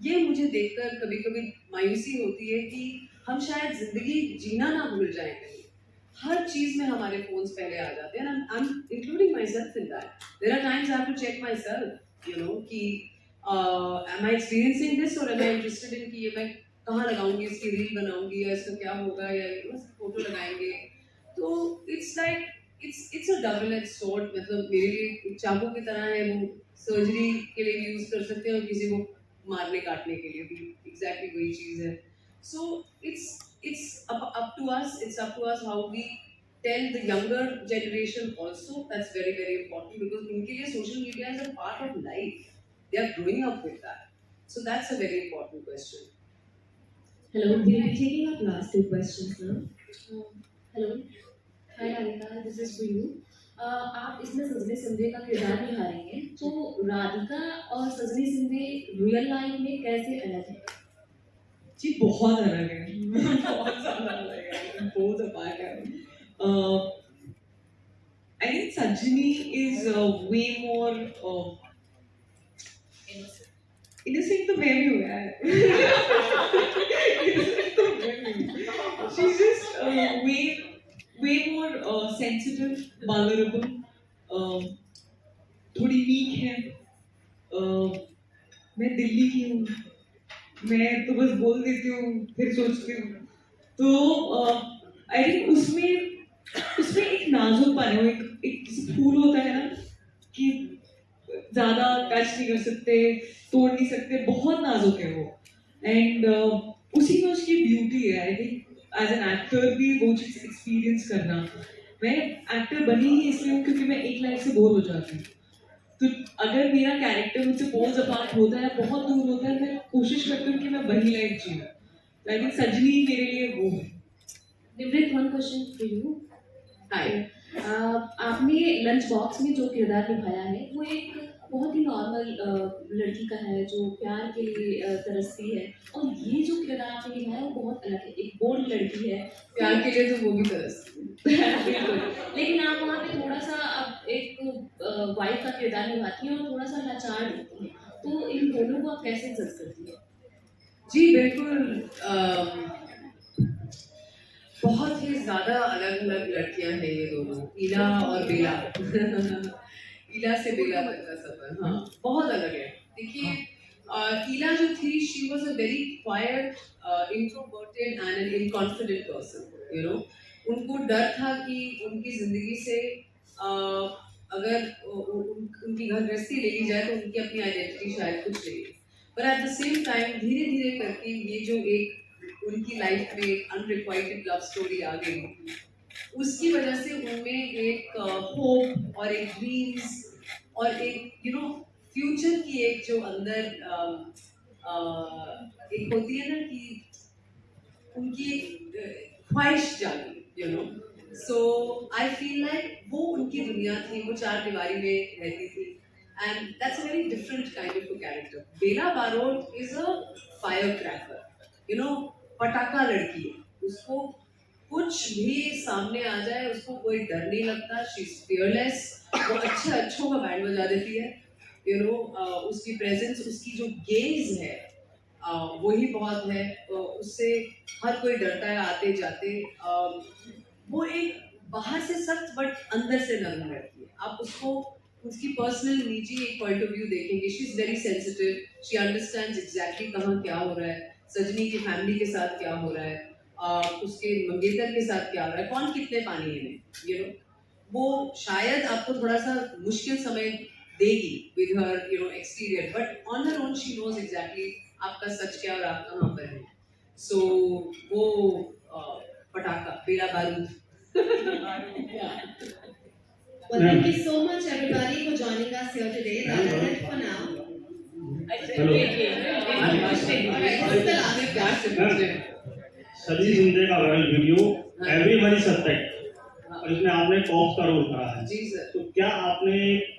ये मुझे देखकर कभी कभी मायूसी होती है कि हम शायद जिंदगी जीना ना भूल जाएं कहीं। हर चीज में हमारे फोन्स पहले आ जाते हैं, and I'm including myself in that. There are times I have to check myself, कि am I experiencing this or am I interested in कि ये मैं कहाँ लगाऊंगी, इसकी रील बनाऊंगी या इसका क्या होगा, या फोटो लगाएंगे। तो it's like it's a double edged sword। मतलब मेरे लिए चाकू की तरह है, वो सर्जरी के लिए भी यूज कर सकते हैं और किसी को मारने काटने के लिए भी एग्जैक्टली वही चीज है। सो it's up to us how we tell the younger generation also। That's very very important because उनके लिए social media is a part of life, they are growing up with that, so that's a very important question। Hello, we'll be taking up last two questions now। Hello, hi Radhika, this is for you। आप इसमें सजनी सिंधे का किरदार निभा रही हैं, तो राधिका और सजनी सिंधे रियल लाइफ में कैसे अलग है? जी बहुत अलग है, बहुत ज़्यादा अलग है, बहुत अपार्ट है। I think Sanjini is way more innocent तो मैं भी हूँ यार। Innocent तो मैं भी हूँ। She's just way more sensitive, vulnerable, थोड़ी weak है। मैं दिल्ली की हूँ, मैं तो बस बोल देती हूँ फिर सोचती हूँ। तो आई थिंक उसमें एक नाजुकपन है, एक फूल होता है ना कि ज़्यादा टच नहीं कर सकते, तोड़ नहीं सकते, बहुत नाजुक है वो। एंड उसी में उसकी ब्यूटी है। I think as an actor भी वो चीज़ एक्सपीरियंस करना। मैं एक्टर बनी ही इसलिए हूँ क्योंकि मैं एक लाइफ से बोर हो जाती हूँ। तो अगर मेरा कैरेक्टर मुझसे पोल्स अपार्ट होता है, बहुत दूर होता है, मैं कोशिश करती हूँ कि मैं वही लाइफ जीऊँ। आई थिंक सजनी मेरे लिए वो है। निवृत्त, वन क्वेश्चन फॉर यू। हाय, आपने लंच बॉक्स में जो किरदार निभाया है वो एक बहुत ही नॉर्मल लड़की का है जो प्यार के लिए तरसती है, और ये जो किरदार आपने निभाया है वो बहुत अलग है, एक बोल्ड लड़की है। प्यार के लिए तो वो भी तरसती है। बिल्कुल, लेकिन आप वहाँ पे थोड़ा सा एक वाइफ का किरदार निभाती हैं और थोड़ा सा लाचार होती हैं, तो इन दोनों को आप कैसे जज करती हैं? जी बिल्कुल। बहुत ही ज़्यादा अलग अलग लड़कियां हैं ये दोनों, ईला और बेला। ईला से बेला तक का सफर, हाँ बहुत अलग है। देखिए ईला जो थी, she was a very quiet, introverted and an inconfident person, you know. उनको डर था कि उनकी जिंदगी से अगर उनकी घर गृहस्थी ले ली जाए तो उनकी अपनी आइडेंटिटी शायद कुछ नहीं है। पर एट द सेम टाइम धीरे धीरे करके ये जो एक उनकी लाइफ में एक अनरिक्वाइटेड लव स्टोरी आ गई, उसकी वजह से उनमें एक होप और एक ड्रीम्स और एक यू नो फ्यूचर की एक जो अंदर एक होती है ना कि उनकी एक ख्वाहिश जागी, you know. So I feel like वो उनकी दुनिया थी, वो चार दीवारी में रहती थी, and that's a very different kind of a character. Bela Barot is a fire cracker, you know, पटाखा लड़की है, उसको कुछ भी सामने आ जाए उसको कोई डर नहीं लगता, शी इज फियरलेस, वो अच्छों का बैंड बजा देती है, यू नो। उसकी प्रेजेंस, उसकी जो गेज है वही बहुत है, उससे हर कोई डरता है आते जाते। वो एक बाहर से सख्त बट अंदर से नरम रहती है। आप उसको उसकी पर्सनल निजी एक पॉइंट ऑफ व्यू देखेंगे, she is very sensitive, she understands exactly कहाँ क्या हो रहा है, सजनी की फैमिली के साथ क्या हो रहा है, उसके मंगेतर के साथ क्या हो रहा है, कौन कितने पानी है, यू नो। वो शायद आपको थोड़ा सा मुश्किल समय देगी with her you know exterior, but on her own she knows exactly आपका सच क्या और आप कहाँ पर है। सो वो पटाखा, बेला बारूद। Well, thank you so much everybody for joining us here today. That is it for now. Hello. Alright, this is the last. सभी जिंदे का वायरल वीडियो एवरीबॉडी सस्पेक्ट, और इसमें आपने कॉप्स का रोल करा है। जी सर। तो क्या आपने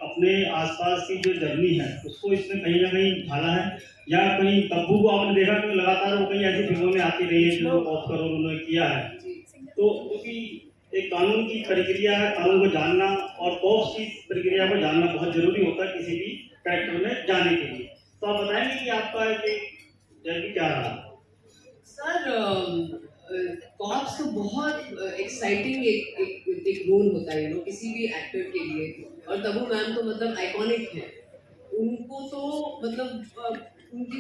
अपने आसपास की जो जर्नी है उसको इसमें कहीं ना कहीं ढाला है, या कहीं तब्बू को आपने देखा कि लगातार वो कहीं ऐसी फिल्मों में आती रही है जो कॉप्स का रोल उन्होंने किया है? तो क्योंकि एक कानून की प्रक्रिया है, कानून को जानना और कॉप्स की प्रक्रिया को जानना बहुत जरूरी होता है किसी भी कैरेक्टर में जाने के लिए। तो आप बताएंगे कि आपका जर्नी क्या रहा? सर कॉप्स तो बहुत एक्साइटिंग एक रोल होता है, यू नो, किसी भी एक्टर के लिए। और तब्बू मैम तो मतलब आइकॉनिक है, उनको तो मतलब उनकी